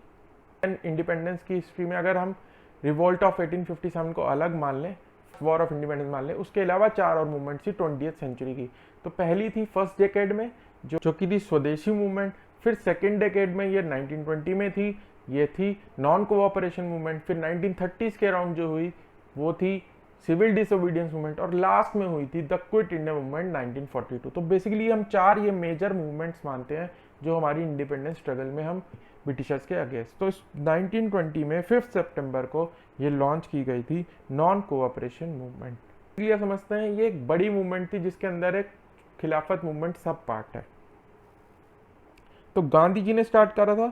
इंडिपेंडेंस की हिस्ट्री में। अगर हम रिवोल्ट ऑफ 1857 को अलग मान लें, वॉर ऑफ इंडिपेंडेंस मान लें, उसके अलावा 4 और मूवमेंट्स थी 20th सेंचुरी की। तो पहली थी फर्स्ट डेकेड में जो कि थी स्वदेशी मूवमेंट, फिर सेकेंड डेकेड में ये 1920 में थी, ये थी नॉन कोऑपरेशन मूवमेंट, फिर 1930s के अराउंड जो हुई वो थी सिविल डिसोबीडियंस मूवमेंट, और लास्ट में हुई थी द क्विट इंडिया मूवमेंट 1942। तो बेसिकली हम 4 ये मेजर मूवमेंट्स मानते हैं जो हमारी इंडिपेंडेंस स्ट्रगल में हम ब्रिटिशर्स के अगेंस्ट। तो 1920 में 5 सितंबर को ये लॉन्च की गई थी नॉन कोऑपरेशन मूवमेंट। ये समझते हैं ये एक बड़ी मूवमेंट थी जिसके अंदर एक खिलाफत मूवमेंट सब पार्ट है। तो गांधी जी ने स्टार्ट करा था।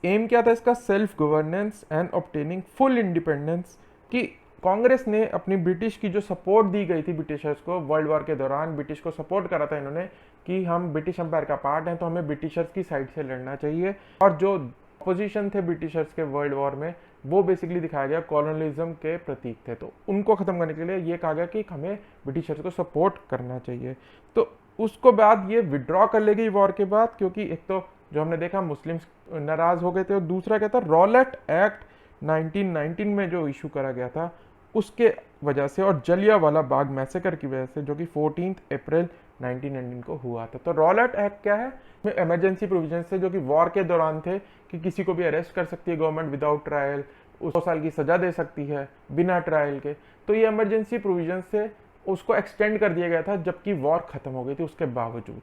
एम क्या था इसका? Self governance and obtaining full independence. कि कांग्रेस ने अपनी ब्रिटिश की जो सपोर्ट दी गई थी ब्रिटिशर्स को वर्ल्ड वॉर के दौरान, ब्रिटिश को सपोर्ट करा था इन्होंने कि हम ब्रिटिश एम्पायर का पार्ट हैं तो हमें ब्रिटिशर्स की साइड से लड़ना चाहिए। और जो अपोजिशन थे ब्रिटिशर्स के वर्ल्ड वॉर में, वो बेसिकली दिखाया गया कॉलोनिज्म के प्रतीक थे। तो उनको खत्म करने के लिए ये कहा गया कि हमें ब्रिटिशर्स को सपोर्ट करना चाहिए। तो उसको बाद ये विड्रॉ कर लेगी वॉर के बाद, क्योंकि एक तो जो हमने देखा मुस्लिम्स नाराज हो गए थे, और दूसरा क्या था, रॉलेट एक्ट 1919 में जो इशू करा गया था उसके वजह से, और जलियांवाला बाग मैसेकर की वजह से, जो कि 14 अप्रैल 1919 को हुआ था। तो रॉलेट एक्ट क्या है? इसमें इमरजेंसी प्रोविजन थे जो कि वॉर के दौरान थे, कि किसी को भी अरेस्ट कर सकती है गवर्नमेंट विदाउट ट्रायल, 2 साल की सजा दे सकती है बिना ट्रायल के। तो ये इमरजेंसी प्रोविजन से उसको एक्सटेंड कर दिया गया था जबकि वॉर खत्म हो गई थी उसके बावजूद।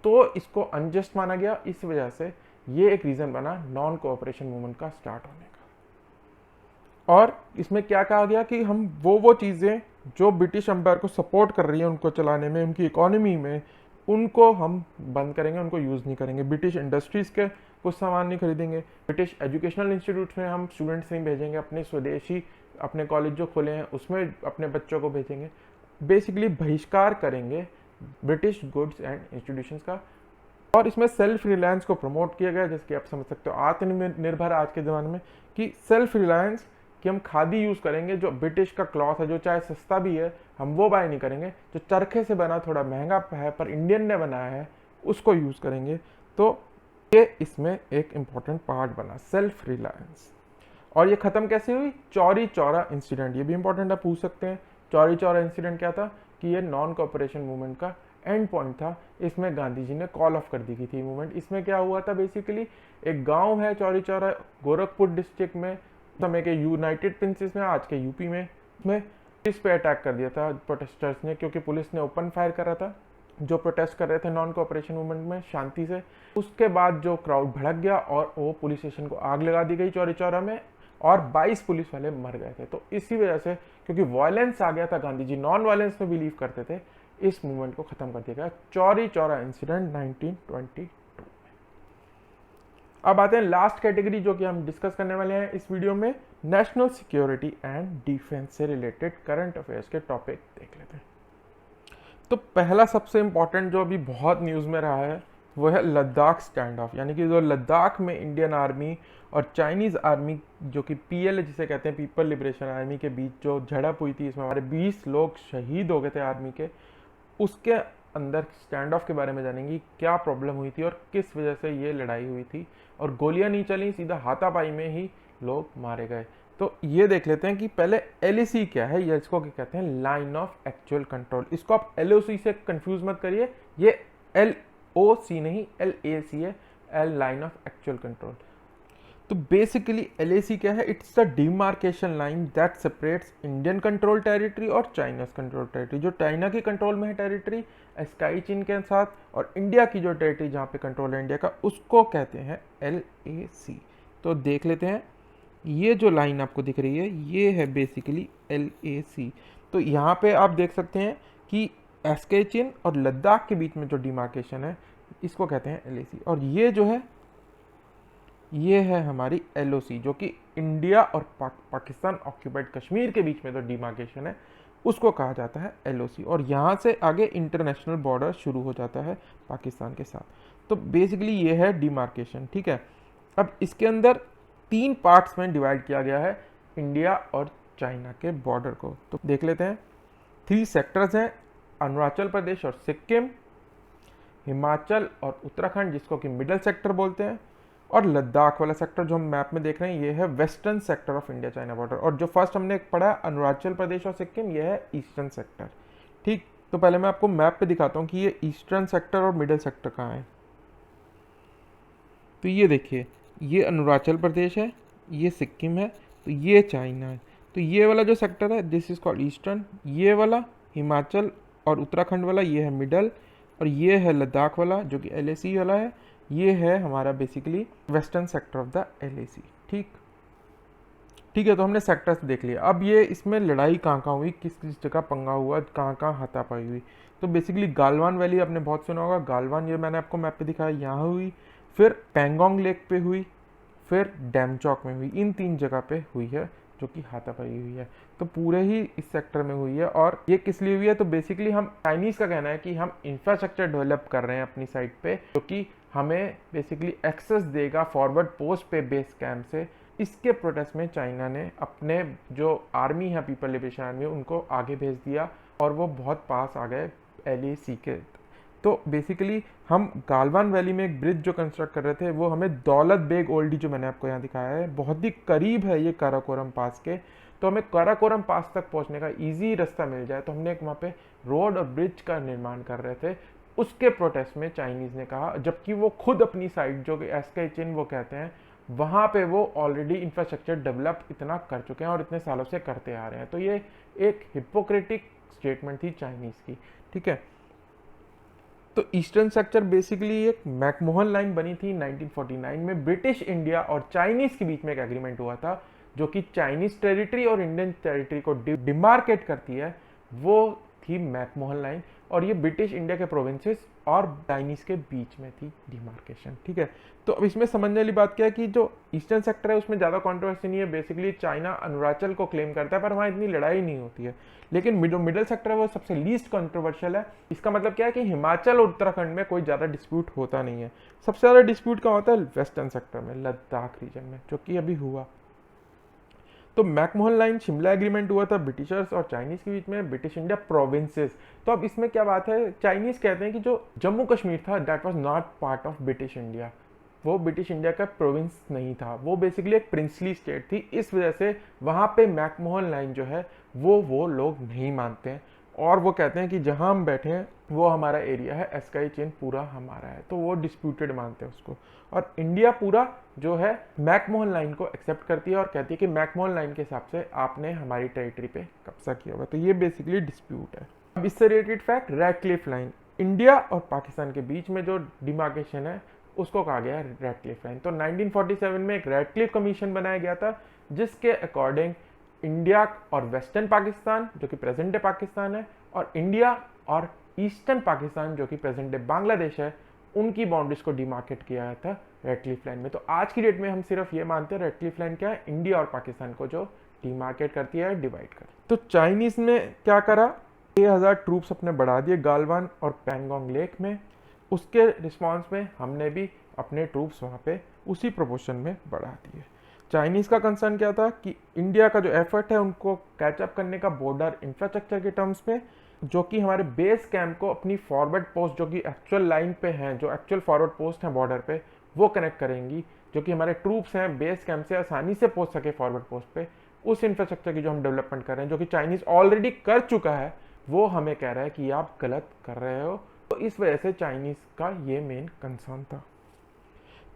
तो इसको अनजस्ट माना गया, इस वजह से ये एक रीजन बना नॉन कोऑपरेशन मूवमेंट का स्टार्ट होने का। और इसमें क्या कहा गया कि हम वो चीजें जो ब्रिटिश एम्पायर को सपोर्ट कर रही है उनको चलाने में, उनकी इकोनॉमी में, उनको हम बंद करेंगे, उनको यूज नहीं करेंगे। ब्रिटिश इंडस्ट्रीज के कुछ सामान नहीं खरीदेंगे, ब्रिटिश एजुकेशनल इंस्टीट्यूट में हम स्टूडेंट्स नहीं भेजेंगे, अपने स्वदेशी अपने कॉलेज जो खोले हैं उसमें अपने बच्चों को भेजेंगे। बेसिकली बहिष्कार करेंगे ब्रिटिश गुड्स एंड इंस्टीट्यूशंस का। और इसमें सेल्फ रिलायंस को प्रमोट किया गया, जैसे कि आप समझ सकते हो आत्मनिर्भर आज के ज़माने में, कि सेल्फ रिलायंस, कि हम खादी यूज़ करेंगे, जो ब्रिटिश का क्लॉथ है जो चाहे सस्ता भी है हम वो बाय नहीं करेंगे, जो चरखे से बना थोड़ा महंगा है पर इंडियन ने बनाया है उसको यूज़ करेंगे। तो ये इसमें एक इम्पॉर्टेंट पार्ट बना, सेल्फ रिलायंस। और ये ख़त्म कैसे हुई? चौरी चौरा इंसिडेंट, ये भी इंपॉर्टेंट है, पूछ सकते हैं। चौरी चौरा इंसिडेंट क्या था? कि ये नॉन कोऑपरेशन मूवमेंट का एंड पॉइंट था। इसमें गांधी जी ने कॉल ऑफ कर दी गई थी मूवमेंट। इसमें क्या हुआ था? बेसिकली एक गांव है चौरी चौरा, गोरखपुर डिस्ट्रिक्ट में, समय के यूनाइटेड प्रिंसेस में, आज के यूपी में, पुलिस पे अटैक कर दिया था प्रोटेस्टर्स ने, क्योंकि पुलिस ने ओपन फायर करा था जो प्रोटेस्ट कर रहे थे नॉन कोऑपरेशन मूवमेंट में शांति से। उसके बाद जो क्राउड भड़क गया और वो पुलिस स्टेशन को आग लगा दी गई चौरी चौरा में, और 22 पुलिस वाले मर गए थे। तो इसी वजह से, क्योंकि वायलेंस आ गया था, गांधी जी नॉन वायलेंस में बिलीव करते थे, इस मूवमेंट को खत्म कर दिया गया, चौरी चौरा इंसिडेंट 1922 में। अब आते हैं लास्ट कैटेगरी जो कि हम डिस्कस करने वाले हैं इस वीडियो में, नेशनल सिक्योरिटी एंड डिफेंस से रिलेटेड करंट अफेयर्स के टॉपिक देख लेते हैं। तो पहला सबसे इंपॉर्टेंट जो अभी बहुत न्यूज़ में रहा है वो है लद्दाख स्टैंड ऑफ, यानी कि जो लद्दाख में इंडियन आर्मी और चाइनीज़ आर्मी, जो कि पीएल जिसे कहते हैं पीपल लिबरेशन आर्मी, के बीच जो झड़प हुई थी, इसमें हमारे 20 लोग शहीद हो गए थे आर्मी के। उसके अंदर स्टैंड ऑफ के बारे में जानेंगे, क्या प्रॉब्लम हुई थी और किस वजह से ये लड़ाई हुई थी, और गोलियां नहीं चली, सीधा हाथापाई में ही लोग मारे गए। तो ये देख लेते हैं कि पहले एलएसी क्या है, या इसको क्या कहते हैं, लाइन ऑफ एक्चुअल कंट्रोल। इसको आप एलओसी से कंफ्यूज मत करिए, ये एलओसी नहीं एलएसी है, L line of actual control. तो बेसिकली एलएसी क्या है? It's the demarcation line that separates Indian control territory और चाइनाज कंट्रोल टेरिटरी। जो चाइना की कंट्रोल में है टेरिटरी स्काई चीन के साथ, और इंडिया की जो टेरिटरी जहाँ पे कंट्रोल है इंडिया का, उसको कहते हैं एलएसी। तो देख लेते हैं, ये जो लाइन आपको दिख रही है ये है बेसिकली एलएसी। तो यहाँ पे आप देख सकते हैं कि स्काई चीन और लद्दाख के बीच में जो डिमार्केशन है इसको कहते हैं एलएसी। और ये जो है ये है हमारी एलओसी, जो कि इंडिया और पाकिस्तान ऑक्यूपाइड कश्मीर के बीच में जो डिमार्केशन है उसको कहा जाता है एलओसी। और यहाँ से आगे इंटरनेशनल बॉर्डर शुरू हो जाता है पाकिस्तान के साथ। तो बेसिकली ये है डिमार्केशन, ठीक है। अब इसके अंदर 3 पार्ट्स में डिवाइड किया गया है इंडिया और चाइना के बॉर्डर को। तो देख लेते हैं, 3 सेक्टर्स हैं, अरुणाचल प्रदेश और सिक्किम, हिमाचल और उत्तराखंड जिसको कि मिडल सेक्टर बोलते हैं, और लद्दाख वाला सेक्टर जो हम मैप में देख रहे हैं ये है western sector of India China border. और जो फर्स्ट हमने पढ़ा अरुणाचल प्रदेश और सिक्किम, ये है ईस्टर्न सेक्टर, ठीक। तो पहले मैं आपको मैप पे दिखाता हूँ कि ये ईस्टर्न सेक्टर और मिडल सेक्टर कहाँ है। तो ये देखिए, ये अरुणाचल प्रदेश है, ये सिक्किम है, तो ये चाइना है। तो ये वाला जो सेक्टर है दिस इज कॉल्ड ईस्टर्न, ये वाला हिमाचल और उत्तराखंड वाला ये है मिडल, और ये है लद्दाख वाला जो कि एलएसी वाला है, ये है हमारा basically western sector of the LAC, ठीक। ठीक है, तो हमने सेक्टर्स देख लिया। अब ये इसमें लड़ाई कहाँ कहाँ हुई, किस किस जगह पंगा हुआ, कहाँ कहाँ हाथापाई हुई। तो बेसिकली गालवान वैली आपने बहुत सुना होगा, गालवान ये मैंने आपको मैप पे दिखाया, यहाँ हुई, फिर पैंगोंग लेक पे हुई, फिर डैमचौक में हुई। इन 3 जगह पे हुई है जो कि हाथापाई हुई है। तो पूरे ही इस सेक्टर में हुई है। और ये किस लिए हुई है, तो बेसिकली हम चाइनीज़ का कहना है कि हम इंफ्रास्ट्रक्चर डेवलप कर रहे हैं अपनी साइड पे, जो कि हमें बेसिकली एक्सेस देगा फॉरवर्ड पोस्ट पे बेस कैंप से। इसके प्रोटेस्ट में चाइना ने अपने जो आर्मी है, पीपल लिबरेशन आर्मी, उनको आगे भेज दिया और वो बहुत पास आ गए LAC के। तो बेसिकली हम गालवान वैली में एक ब्रिज जो कंस्ट्रक्ट कर रहे थे, वो हमें दौलत बेग ओल्डी, जो मैंने आपको यहाँ दिखाया है, बहुत ही करीब है ये काराकोरम पास के। तो हमें काराकोरम पास तक पहुँचने का ईजी रास्ता मिल जाए, तो हमने एक वहाँ पे रोड और ब्रिज का निर्माण कर रहे थे। उसके प्रोटेस्ट में चाइनीज़ ने कहा, जबकि वो खुद अपनी साइड जो कि एस्काई चेन वो कहते हैं, वहाँ पे वो ऑलरेडी इंफ्रास्ट्रक्चर डेवलप इतना कर चुके हैं और इतने सालों से करते आ रहे हैं। तो ये एक हिपोक्रेटिक स्टेटमेंट थी चाइनीज़ की। ठीक है, तो ईस्टर्न सेक्टर बेसिकली एक मैकमोहन लाइन बनी थी 1949 में। ब्रिटिश इंडिया और चाइनीज़ के बीच में एक एग्रीमेंट हुआ था, जो कि चाइनीज़ टेरिटरी और इंडियन टेरिटरी को डिमार्केट करती है, वो थी मैकमोहन लाइन। और ये ब्रिटिश इंडिया के प्रोविंसेस और चाइनीज़ के बीच में थी डिमार्केशन। ठीक है, तो अब इसमें समझने वाली बात क्या है कि जो ईस्टर्न सेक्टर है उसमें ज़्यादा कंट्रोवर्सी नहीं है। बेसिकली चाइना अरुणाचल को क्लेम करता है, पर वहाँ इतनी लड़ाई नहीं होती है। लेकिन जो मिडल सेक्टर है वो सबसे लीस्ट कंट्रोवर्शियल है। इसका मतलब क्या है कि हिमाचल और उत्तराखंड में कोई ज़्यादा डिस्प्यूट होता नहीं है। सबसे ज़्यादा डिस्प्यूट कहाँ होता है, वेस्टर्न सेक्टर में, लद्दाख रीजन में, जो कि अभी हुआ। तो मैकमोहन लाइन शिमला एग्रीमेंट हुआ था ब्रिटिशर्स और चाइनीज़ के बीच में, ब्रिटिश इंडिया प्रोविंसेस। तो अब इसमें क्या बात है, चाइनीज़ कहते हैं कि जो जम्मू कश्मीर था that was not part of British India, वो ब्रिटिश इंडिया का प्रोविंस नहीं था, वो बेसिकली एक प्रिंसली स्टेट थी। इस वजह से वहाँ पे मैकमोहन लाइन जो है वो लोग नहीं मानते हैं और वो कहते हैं कि जहाँ हम बैठे हैं वो हमारा एरिया है, एस्काई चेन पूरा हमारा है। तो वो डिस्प्यूटेड मानते हैं उसको। और इंडिया पूरा जो है मैकमोहन लाइन को एक्सेप्ट करती है और कहती है कि मैकमोहन लाइन के हिसाब से आपने हमारी टेरिटरी पे कब्जा किया हुआ। तो ये बेसिकली डिस्प्यूट है। अब इससे related fact, Radcliffe line, India और पाकिस्तान के बीच में जो डिमार्केशन है उसको कहा गया है रैडक्लिफ लाइन। तो 1947 में एक रैडक्लिफ कमीशन बनाया गया था, जिसके अकॉर्डिंग इंडिया और वेस्टर्न पाकिस्तान, जो कि प्रेजेंट डे पाकिस्तान है, और इंडिया और ईस्टर्न पाकिस्तान, जो कि प्रेजेंट डे बांग्लादेश है, उनकी बाउंड्रीज को डिमार्केट किया गया था रैडक्लिफ लाइन में। तो आज की डेट में हम सिर्फ ये मानते हैं रैडक्लिफ लाइन क्या है, इंडिया और पाकिस्तान को जो डिमार्केट करती है, डिवाइड करती है। तो चाइनीज ने क्या करा, 6,000 ट्रूप्स अपने बढ़ा दिए गालवान और पैंगोंग लेक में। उसके रिस्पॉन्स में हमने भी अपने ट्रूप्स वहाँ पे उसी प्रोपोर्शन में बढ़ा दिए। चाइनीज़ का कंसर्न क्या था कि इंडिया का जो एफर्ट है उनको कैचअप करने का बॉर्डर इंफ्रास्ट्रक्चर के टर्म्स में, जो कि हमारे बेस कैंप को अपनी फॉरवर्ड पोस्ट, जो कि एक्चुअल लाइन पे हैं, जो एक्चुअल फॉरवर्ड पोस्ट हैं बॉर्डर पे, वो कनेक्ट करेंगी, जो कि हमारे ट्रूप्स हैं बेस कैंप से आसानी से पहुंच सके फॉरवर्ड पोस्ट पे। उस इंफ्रास्ट्रक्चर की जो हम डेवलपमेंट कर रहे हैं, जो कि चाइनीज़ ऑलरेडी कर चुका है, वो हमें कह रहा है कि आप गलत कर रहे हो। तो इस वजह से चाइनीज़ का ये मेन कंसर्न था।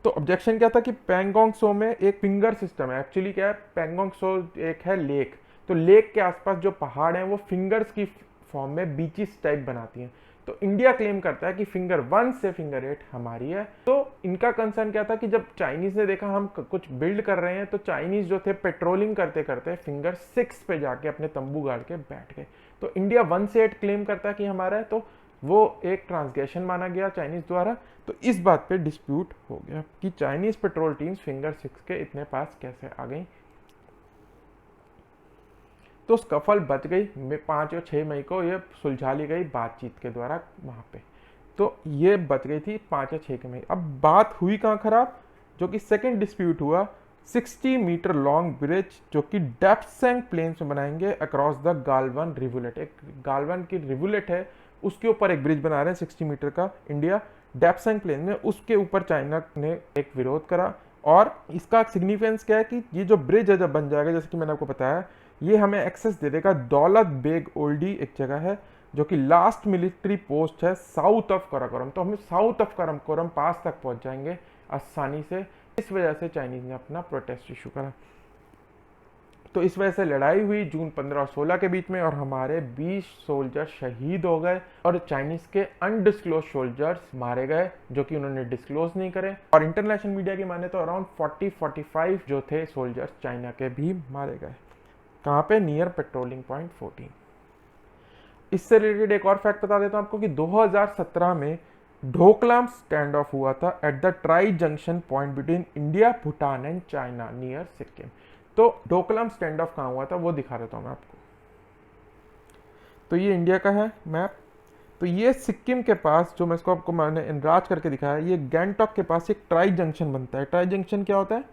तो ऑब्जेक्शन क्या था कि पैंगोंग सो में एक फिंगर सिस्टम है। एक्चुअली क्या है, पैंगोंग सो एक है लेक, तो लेक के आसपास जो पहाड़ हैं वो फिंगर्स की फॉर्म में बीचेस टाइप बनाती हैं। तो इंडिया क्लेम करता है कि फिंगर 1 से फिंगर 8 हमारी है। तो इनका कंसर्न क्या था कि जब चाइनीज ने देखा हम कुछ बिल्ड कर रहे हैं, तो चाइनीज जो थे पेट्रोलिंग करते करते फिंगर 6 पे जाके अपने तंबू गाड़ के बैठ गए। तो इंडिया 1 से 8 क्लेम करता है कि हमारा है, तो वो एक ट्रांसग्रेशन माना गया चाइनीज द्वारा। तो इस बात पे डिस्प्यूट हो गया कि चाइनीज पेट्रोल टीम्स फिंगर 6 के इतने पास कैसे आ गई। तो स्कफल बच गई। 5 और 6 मई को ये सुलझा ली गई बातचीत के द्वारा वहां पे। तो ये बच गई थी 5 या 6 मई। अब बात हुई कहाँ खराब, जो कि सेकंड डिस्प्यूट हुआ 60 मीटर लॉन्ग ब्रिज, जो कि डेप्सेंग प्लेन्स में बनाएंगे अक्रॉस द गालवन रिवुलेट। एक गालवन की रिवुलेट है, उसके ऊपर एक ब्रिज बना रहे हैं 60 मीटर का इंडिया डेप्सेंग प्लेन में। उसके ऊपर चाइना ने एक विरोध करा। और इसका सिग्निफिकेंस क्या है कि ये जो ब्रिज है जब बन जाएगा, जैसे कि मैंने आपको बताया, ये हमें एक्सेस दे देगा दौलत बेग ओल्डी, एक जगह है जो कि लास्ट मिलिट्री पोस्ट है साउथ ऑफ कराकोरम। तो हम साउथ ऑफ कराकोरम पास तक पहुंच जाएंगे आसानी से। इस वजह से चाइनीज ने अपना प्रोटेस्ट इशू करा। तो इस वजह से लड़ाई हुई जून 15 और 16 के बीच में, और हमारे 20 सोल्जर शहीद हो गए और चाइनीज के अनडिस्क्लोज सोल्जर्स मारे गए जो कि उन्होंने डिस्क्लोज नहीं करे। और इंटरनेशनल मीडिया की माने तो अराउंड 40-45 जो थे सोल्जर्स चाइना के भी मारे गए। कहाँ पे? Near patrolling point 14। इससे रिलेटेड एक और फैक्ट बता देता हूँ आपको कि 2017 में ढोकलाम स्टैंड ऑफ हुआ था at the tri junction point between India, Bhutan and China near Sikkim. तो ढोकलाम स्टैंड ऑफ कहाँ हुआ था वो दिखा देता हूँ मैं आपको। तो ये इंडिया का है मैप। तो ये सिक्किम के पास, जो मैं इसको आपको मैंने इनराज करके दिखाया, ये गैंगटॉक के पास एक ट्राई जंक्शन बनता है। ट्राई जंक्शन क्या होता है?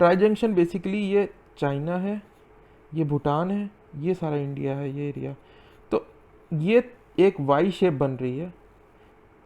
ट्राई जंक्शन बेसिकली ये चाइना है, ये भूटान है, ये सारा इंडिया है, ये एरिया। तो ये एक वाई शेप बन रही है,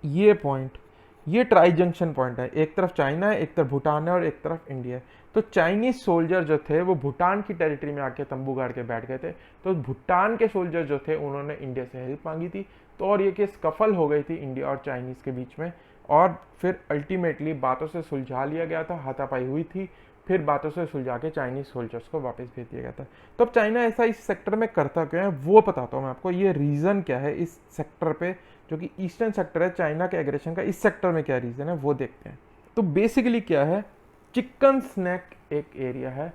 ये पॉइंट, ये ट्राई जंक्शन पॉइंट है। एक तरफ चाइना है, एक तरफ भूटान है और एक तरफ इंडिया है। तो चाइनीज सोल्जर जो थे वो भूटान की टेरिटरी में आके तंबू गाड़ के बैठ गए थे। तो भूटान के सोल्जर जो थे उन्होंने इंडिया से हेल्प मांगी थी। तो और ये केस कफल हो गई थी इंडिया और चाइनीज के बीच में, और फिर अल्टीमेटली बातों से सुलझा लिया गया था, हाथापाई हुई थी, फिर बातों से सुलझा के चाइनीज सोल्जर्स को वापस भेज दिया गया था। तो अब चाइना ऐसा इस सेक्टर में करता क्यों है वो बताता हूँ मैं आपको। ये रीज़न क्या है इस सेक्टर पे, जो कि ईस्टर्न सेक्टर है चाइना के एग्रेशन का, इस सेक्टर में क्या रीज़न है वो देखते हैं। तो बेसिकली क्या है, चिकन स्नैक एक एरिया है,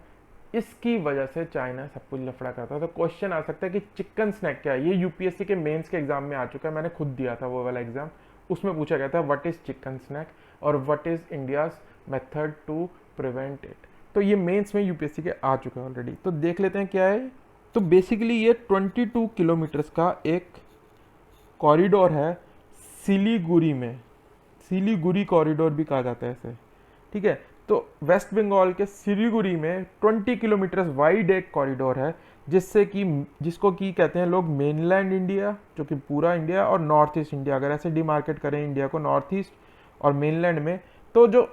इसकी वजह से चाइना सब कुछ लफड़ा करता है। तो क्वेश्चन आ सकता है कि चिकन स्नैक क्या है। ये यूपीएससी के मेंस के एग्जाम में आ चुका है, मैंने खुद दिया था वो वाला एग्जाम। उसमें पूछा गया था व्हाट इज चिकन स्नैक और what is India's method to prevent it. तो ये मेंस में यूपीएससी के आ चुका है ऑलरेडी। तो देख लेते हैं क्या है। तो बेसिकली ये 22 किलोमीटर्स का एक कॉरिडोर है सिलीगुड़ी में। सिलीगुड़ी कॉरिडोर भी कहा जाता है इसे, ठीक है। तो वेस्ट बंगाल के सिलीगुड़ी में 20 किलोमीटर वाइड एक कॉरिडोर है, जिसको कि कहते हैं लोग मेनलैंड इंडिया, जो कि पूरा इंडिया, और नॉर्थ ईस्ट इंडिया। अगर ऐसे डिमार्केट करें इंडिया को नॉर्थ ईस्ट और मेनलैंड में, तो जो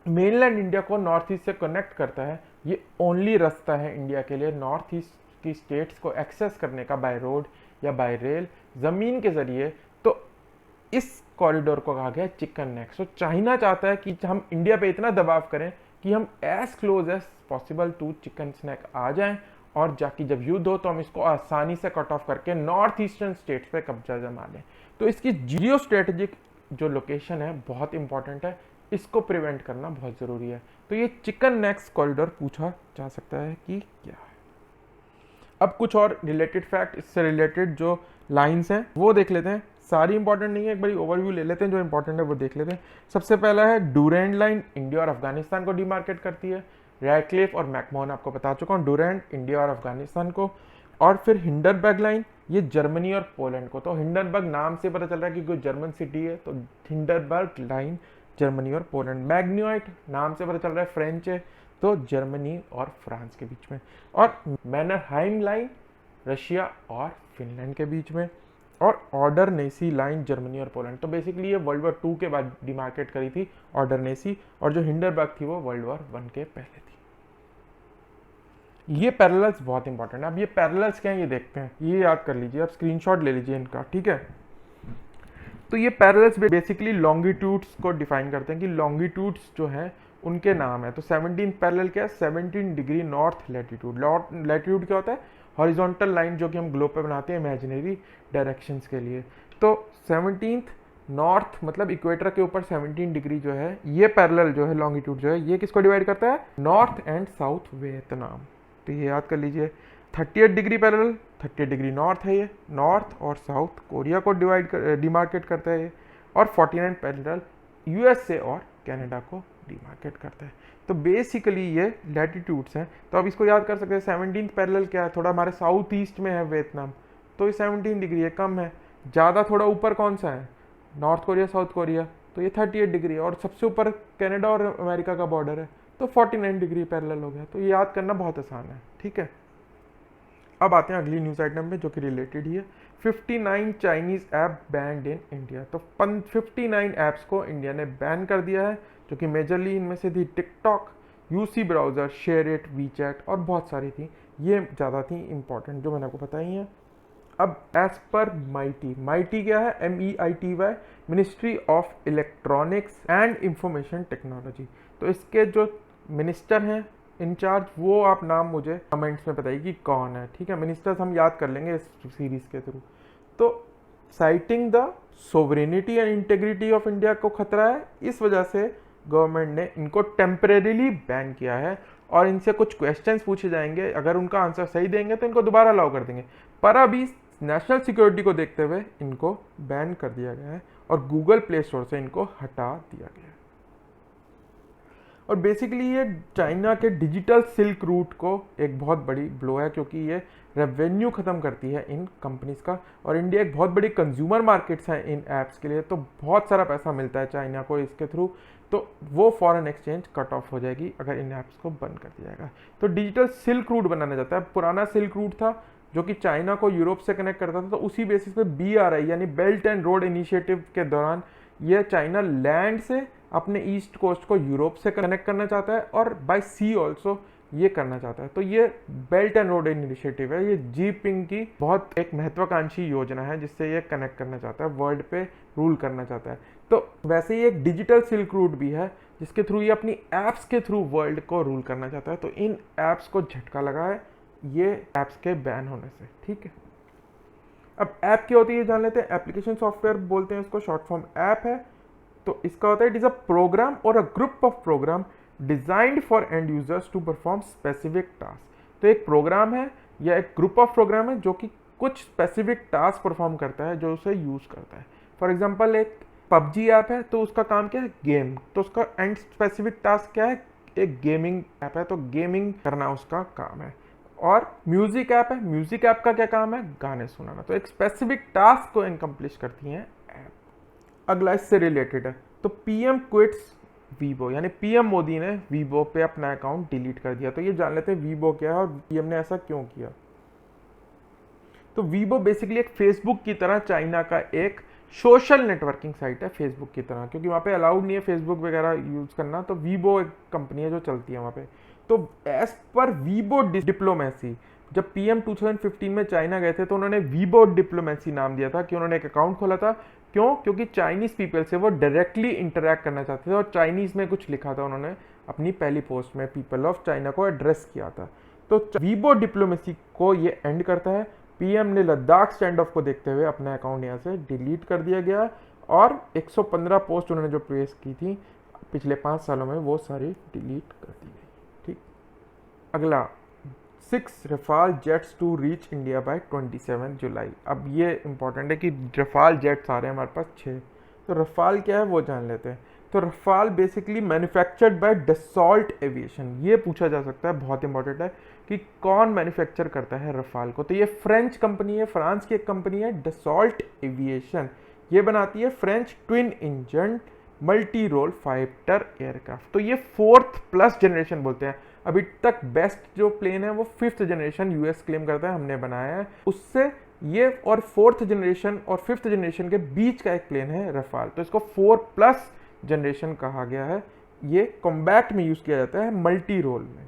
मेनलैंड इंडिया को नॉर्थ ईस्ट से कनेक्ट करता है, ये ओनली रास्ता है इंडिया के लिए नॉर्थ ईस्ट की स्टेट्स को एक्सेस करने का, बाय रोड या बाय रेल, ज़मीन के ज़रिए। तो इस कॉरिडोर को कहा गया चिकन नेक। सो चाइना चाहता है कि हम इंडिया पे इतना दबाव करें कि हम as close as possible to chicken snack आ जाएं, और जाके जब युद्ध हो तो हम इसको आसानी से कट ऑफ करके नॉर्थ ईस्टर्न स्टेट्स पे कब्जा जमा लें। तो इसकी जियो स्ट्रेटेजिक जो लोकेशन है बहुत इंपॉर्टेंट है, इसको प्रिवेंट करना बहुत ज़रूरी है। तो ये चिकन नेक्स कॉरिडोर पूछा जा सकता है कि क्या है। अब कुछ और रिलेटेड फैक्ट, इससे रिलेटेड जो लाइंस हैं वो देख लेते हैं। सारी इंपॉर्टेंट नहीं है, एक बड़ी ओवरव्यू ले लेते हैं, जो इंपॉर्टेंट है वो देख लेते हैं। सबसे पहला है डूरेंड लाइन, इंडिया और अफगानिस्तान को डिमार्केट करती है। रैडक्लिफ और मैकमोहन आपको बता चुका हूँ, डूरेंड इंडिया और अफगानिस्तान को। और फिर हिंडनबर्ग लाइन, ये जर्मनी और पोलैंड को। तो हिंडनबर्ग नाम से पता चल रहा है कि कोई जर्मन सिटी है, तो हिंडनबर्ग लाइन जर्मनी और पोलैंड। मैग्नियोइट नाम से पता चल रहा है फ्रेंच है, तो जर्मनी और फ्रांस के बीच में। और मैनरहाइम लाइन रशिया और फिनलैंड के बीच में। और ऑर्डर नेसी लाइन जर्मनी और पोलैंड। तो बेसिकली ये वर्ल्ड वॉर 2 के बाद डिमार्केट करी थी ऑर्डर नेसी, और जो हिंडनबर्ग थी वो वर्ल्ड वॉर 1 के पहले थी। ये पैरेलल्स बहुत इंपॉर्टेंट है। अब ये पैरेलल्स क्या है ये देखते हैं, ये याद कर लीजिए, आप स्क्रीनशॉट ले लीजिए इनका, ठीक है। तो ये पैरेलल्स बेसिकली लॉन्गिट्यूड्स को डिफाइन करते हैं कि लॉन्गिट्यूड्स जो हैं उनके नाम है। तो 17 पैरेलल क्या है, 17 डिग्री नॉर्थ लैटिट्यूड। लैटिट्यूड क्या होता है, हॉरिजॉन्टल लाइन जो कि हम ग्लोब पे बनाते हैं इमेजिनरी डायरेक्शंस के लिए। तो 17th नॉर्थ मतलब इक्वेटर के ऊपर 17 डिग्री जो है, ये पैरेलल जो है लॉन्गिट्यूड जो है, ये किसको डिवाइड करता है, नॉर्थ एंड साउथ वियतनाम। तो ये याद कर लीजिए। 38 डिग्री पैरेलल, 38 डिग्री नॉर्थ है, ये नॉर्थ और साउथ कोरिया को डिमार्केट करता है ये। और 49 पैरेलल यूएसए और कनाडा को डिमार्केट करता है। तो बेसिकली ये लैटिट्यूड्स हैं। तो अब इसको याद कर सकते हैं। 17th पैरेलल क्या है, थोड़ा हमारे साउथ ईस्ट में है वियतनाम, तो ये 17 डिग्री है, कम है। ज़्यादा थोड़ा ऊपर कौन सा है, नॉर्थ कोरिया साउथ कोरिया, तो ये 38 डिग्री है। और सबसे ऊपर कनाडा और अमेरिका का बॉर्डर है, तो 49 डिग्री पैरेलल हो गया। तो ये याद करना बहुत आसान है, ठीक है। अब आते हैं अगली न्यूज़ आइटम में जो कि रिलेटेड ही है। 59 Chinese app band in India. तो 59 ऐप्स को इंडिया ने बैन कर दिया है, जो कि मेजरली इनमें से थी TikTok, UC browser, SHAREit, WeChat और बहुत सारी थी। ये ज़्यादा थी इंपॉर्टेंट जो मैंने आपको बताई हैं। अब एज पर माइटी क्या है, MEITY, ministry of electronics and information technology. तो इसके जो मिनिस्टर हैं इंचार्ज, वो आप नाम मुझे कमेंट्स में बताइए कि कौन है, ठीक है। मिनिस्टर्स हम याद कर लेंगे इस सीरीज के थ्रू। तो citing the sovereignty and integrity of India को खतरा है, इस वजह से गवर्नमेंट ने इनको टेम्परेरीली बैन किया है और इनसे कुछ क्वेश्चंस पूछे जाएंगे, अगर उनका आंसर सही देंगे तो इनको दोबारा अलाउ कर देंगे। पर अभी नेशनल सिक्योरिटी को देखते हुए इनको बैन कर दिया गया है और गूगल प्ले स्टोर से इनको हटा दिया गया है। और बेसिकली ये चाइना के डिजिटल सिल्क रूट को एक बहुत बड़ी ब्लो है, क्योंकि ये रेवेन्यू ख़त्म करती है इन कंपनीज का, और इंडिया एक बहुत बड़ी कंज्यूमर मार्केट्स है इन ऐप्स के लिए, तो बहुत सारा पैसा मिलता है चाइना को इसके थ्रू। तो वो फॉरेन एक्सचेंज कट ऑफ हो जाएगी अगर इन ऐप्स को बंद कर दिया जाएगा। तो डिजिटल सिल्क रूट बनाना जाता है। पुराना सिल्क रूट था जो कि चाइना को यूरोप से कनेक्ट करता था, तो उसी बेसिस पे BRI यानी बेल्ट एंड रोड इनिशिएटिव के दौरान ये चाइना लैंड से अपने ईस्ट कोस्ट को यूरोप से कनेक्ट करना चाहता है और बाय सी ऑल्सो ये करना चाहता है। तो ये बेल्ट एंड रोड इनिशिएटिव है, ये जीपिंग की बहुत एक महत्वाकांक्षी योजना है जिससे ये कनेक्ट करना चाहता है, वर्ल्ड पे रूल करना चाहता है। तो वैसे ही एक डिजिटल सिल्क रूट भी है जिसके थ्रू ये अपनी एप्स के थ्रू वर्ल्ड को रूल करना चाहता है। तो इन एप्स को झटका लगा है ये एप्स के बैन होने से, ठीक है। अब ऐप क्या होती है ये जान लेते हैं। एप्लीकेशन सॉफ्टवेयर बोलते हैं उसको, शॉर्ट फॉर्म ऐप है। तो इसका होता है इट इज अ प्रोग्राम और a group of program designed for end users to perform specific task. तो एक प्रोग्राम है या एक ग्रुप ऑफ प्रोग्राम है जो कि कुछ स्पेसिफिक टास्क परफॉर्म करता है, जो उसे यूज करता है। फॉर एग्जाम्पल एक PUBG ऐप है तो उसका काम क्या है, गेम, तो उसका एंड स्पेसिफिक टास्क क्या है, एक गेमिंग ऐप है तो गेमिंग करना उसका काम है। और म्यूजिक ऐप है, म्यूजिक ऐप का क्या काम है, गाने सुनाना। तो एक स्पेसिफिक टास्क को इनकम्प्लिश करती हैं ऐप। अगला इससे रिलेटेड है, तो PM क्विट्स वीबो, यानी PM मोदी ने वीबो पे अपना अकाउंट डिलीट कर दिया। तो ये जान लेते हैं वीबो क्या है और PM ने ऐसा क्यों किया। तो वीबो बेसिकली एक फेसबुक की तरह चाइना का एक सोशल नेटवर्किंग साइट है, फेसबुक की तरह, क्योंकि वहाँ पे अलाउड नहीं है फेसबुक वगैरह यूज करना। तो वीबो एक कंपनी है जो चलती है वहाँ पे। तो एज पर वीबो डिप्लोमेसी, जब PM 2015 में चाइना गए थे तो उन्होंने वीबो डिप्लोमेसी नाम दिया था कि उन्होंने एक अकाउंट खोला था। क्यों? क्योंकि चाइनीज पीपल से वो डायरेक्टली इंटरेक्ट करना चाहते थे और चाइनीज में कुछ लिखा था उन्होंने अपनी पहली पोस्ट में, पीपल ऑफ चाइना को एड्रेस किया था। तो वीबो डिप्लोमेसी को ये एंड करता है। PM ने लद्दाख स्टैंड ऑफ को देखते हुए अपना अकाउंट यहाँ से डिलीट कर दिया गया और 115 पोस्ट उन्होंने जो प्लेस की थी पिछले 5 सालों में वो सारी डिलीट कर दी गई, ठीक। अगला 6 Rafale jets to reach India by 27 July. अब ये इंपॉर्टेंट है कि रफाल जेट्स आ रहे हैं हमारे पास 6। तो रफाल क्या है वो जान लेते हैं। तो Rafale basically manufactured by Dassault aviation. ये पूछा जा सकता है, बहुत इंपॉर्टेंट है कि कौन मैन्युफैक्चर करता है रफाल को। तो ये फ्रेंच कंपनी है, फ्रांस की एक कंपनी है डसॉल्ट एविएशन। ये बनाती है French twin engine multi role fighter aircraft. तो ये 4th प्लस जनरेशन बोलते हैं। अभी तक बेस्ट जो प्लेन है वो 5th जनरेशन US क्लेम करता है हमने बनाया है, उससे ये और 4th जनरेशन और 5th जनरेशन के बीच का एक प्लेन है रफाल। तो इसको 4 प्लस जनरेशन कहा गया है। ये कॉम्बैट में यूज किया जाता है, मल्टी रोल में।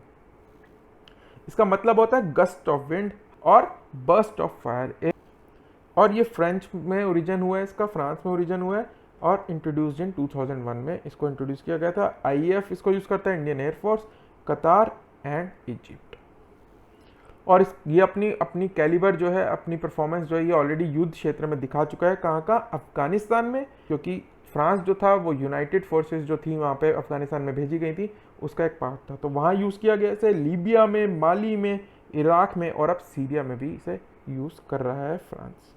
इसका मतलब होता है गस्ट ऑफ विंड और बर्स्ट ऑफ फायर। और ये फ्रेंच में ओरिजिन हुआ है, इसका फ्रांस में ओरिजिन हुआ है और इंट्रोड्यूस्ड इन 2001 में इसको इंट्रोड्यूस किया गया था। IAF इसको यूज करता है, इंडियन एयरफोर्स, कतार एंड इजिप्ट। और ये अपनी कैलिबर जो है, अपनी परफॉर्मेंस जो है ये ऑलरेडी युद्ध क्षेत्र में दिखा चुका है। कहाँ का? अफगानिस्तान में, क्योंकि फ्रांस जो था वो यूनाइटेड फोर्सेस जो थी वहाँ पे अफगानिस्तान में भेजी गई थी, उसका एक पार्ट था। तो वहाँ यूज़ किया गया इसे, लीबिया में, माली में, इराक में और अब सीरिया में भी इसे यूज़ कर रहा है France.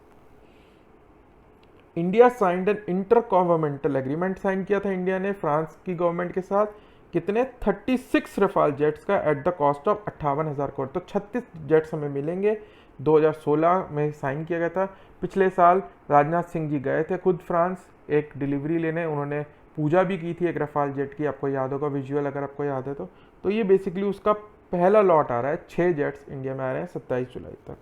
India signed an inter governmental agreement sign किया था इंडिया ने फ्रांस की गवर्नमेंट के साथ। कितने? 36 रफाल जेट्स का at the cost of 58,000 crore. तो 36 जेट्स हमें मिलेंगे। 2016 में साइन किया गया था। पिछले साल राजनाथ सिंह जी गए थे खुद फ्रांस एक डिलीवरी लेने, उन्होंने पूजा भी की थी एक रफाल जेट की, आपको याद होगा विजुअल अगर आपको याद है तो ये बेसिकली उसका पहला लॉट आ रहा है। 6 जेट्स इंडिया में आ रहे हैं 27 जुलाई तक।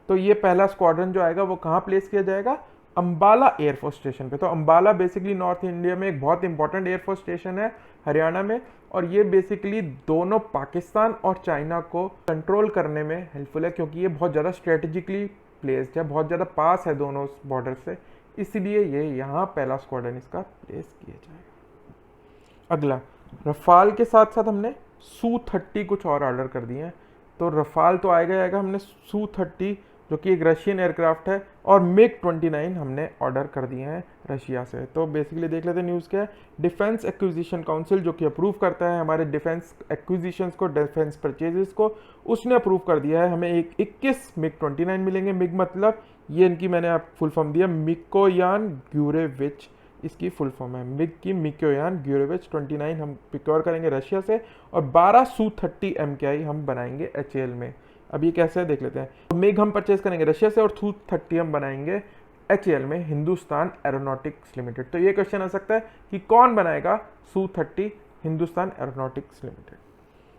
तो ये पहला स्क्वाड्रन जो आएगा वो कहाँ प्लेस किया जाएगा? अंबाला एयरफोर्स स्टेशन पे। तो अंबाला बेसिकली नॉर्थ इंडिया में एक बहुत इंपॉर्टेंट एयरफोर्स स्टेशन है हरियाणा में, और ये बेसिकली दोनों पाकिस्तान और चाइना को कंट्रोल करने में हेल्पफुल है, क्योंकि ये बहुत ज़्यादा स्ट्रेटेजिकली प्लेस्ड है, बहुत ज़्यादा पास है दोनों बॉर्डर से, इसलिए ये यहाँ पहला स्क्वाड्रन इसका प्लेस किया जाएगा। अगला, रफाल के साथ साथ हमने Su-30 कुछ और ऑर्डर कर दिए हैं। तो रफाल तो आएगा आएगा, हमने Su-30 जो कि एक रशियन एयरक्राफ्ट है, और MiG-29 हमने ऑर्डर कर दिए हैं रशिया से। तो बेसिकली देख लेते हैं न्यूज़ क्या है। डिफेंस एक्विजिशन काउंसिल जो कि अप्रूव करता है हमारे डिफेंस एक्विजिशंस को, डिफेंस परचेजेस को, उसने अप्रूव कर दिया है हमें 21 MiG-29 मिलेंगे। मिग मतलब ये इनकी मैंने आप फुल फॉर्म दिया, मिकोयान ग्यूरेविच इसकी फुल फॉर्म है। मिग की मिकोयान ग्यूरेविच 29 हम प्रिक्योर करेंगे रशिया से, और 12 Su-30 MKI हम बनाएंगे HAL में। अब ये कैसे है देख लेते हैं। तो मिग हम परचेज करेंगे रशिया से, और Su-30 हम बनाएंगे HAL में, हिंदुस्तान एरोनॉटिक्स लिमिटेड। तो ये क्वेश्चन आ सकता है कि कौन बनाएगा Su-30, हिंदुस्तान एरोनॉटिक्स लिमिटेड।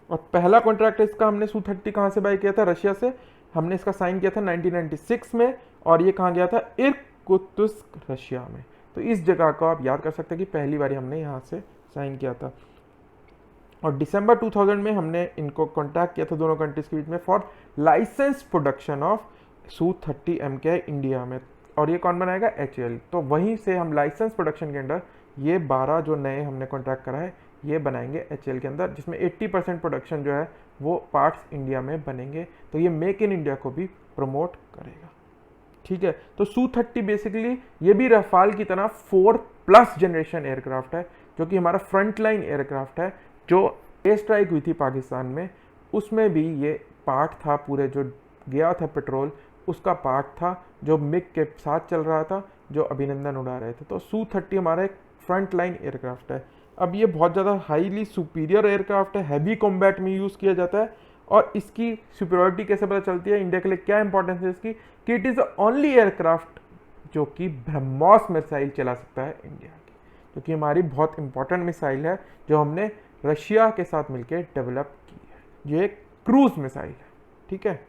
और पहला कॉन्ट्रैक्ट इसका हमने Su-30 कहाँ से बाय किया था, रशिया से। हमने इसका साइन किया था 1996 में, और ये कहाँ गया था, इर्कुत्स्क रशिया में। तो इस जगह को आप याद कर सकते हैं कि पहली बार हमने यहाँ से साइन किया था। और दिसंबर 2000 में हमने इनको कॉन्टैक्ट किया था दोनों कंट्रीज के बीच में for license production of Su-30 MKI India में। और ये कौन बनाएगा, HAL। तो वहीं से हम लाइसेंस प्रोडक्शन के अंडर ये 12 जो नए हमने कॉन्ट्रैक्ट करा है ये बनाएंगे HAL के अंदर, जिसमें 80% प्रोडक्शन जो है वो पार्ट्स इंडिया में बनेंगे। तो ये मेक इन इंडिया को भी प्रमोट करेगा। ठीक है, तो Su-30 बेसिकली ये भी रफाल की तरह 4+ जनरेशन एयरक्राफ्ट है, जो कि हमारा फ्रंट लाइन एयरक्राफ्ट है। जो एयर स्ट्राइक हुई थी पाकिस्तान में, उसमें भी ये पार्ट था, पूरे जो गया था पेट्रोल उसका पार्ट था, जो मिग के साथ चल रहा था, जो अभिनंदन उड़ा रहे थे। तो Su-30 हमारा एक फ्रंट लाइन एयरक्राफ्ट है। अब ये बहुत ज़्यादा हाईली सुपीरियर एयरक्राफ्ट है, हैवी कॉम्बैट में यूज़ किया जाता है। और इसकी सुपीरियरिटी कैसे पता चलती है, इंडिया के लिए क्या इंपॉर्टेंस है इसकी, कि it is the only aircraft जो कि ब्रह्मोस मिसाइल चला सकता है इंडिया की, जो कि हमारी बहुत इंपॉर्टेंट मिसाइल है, जो हमने रशिया के साथ मिलकर डेवलप की है। ये एक क्रूज मिसाइल है। ठीक है,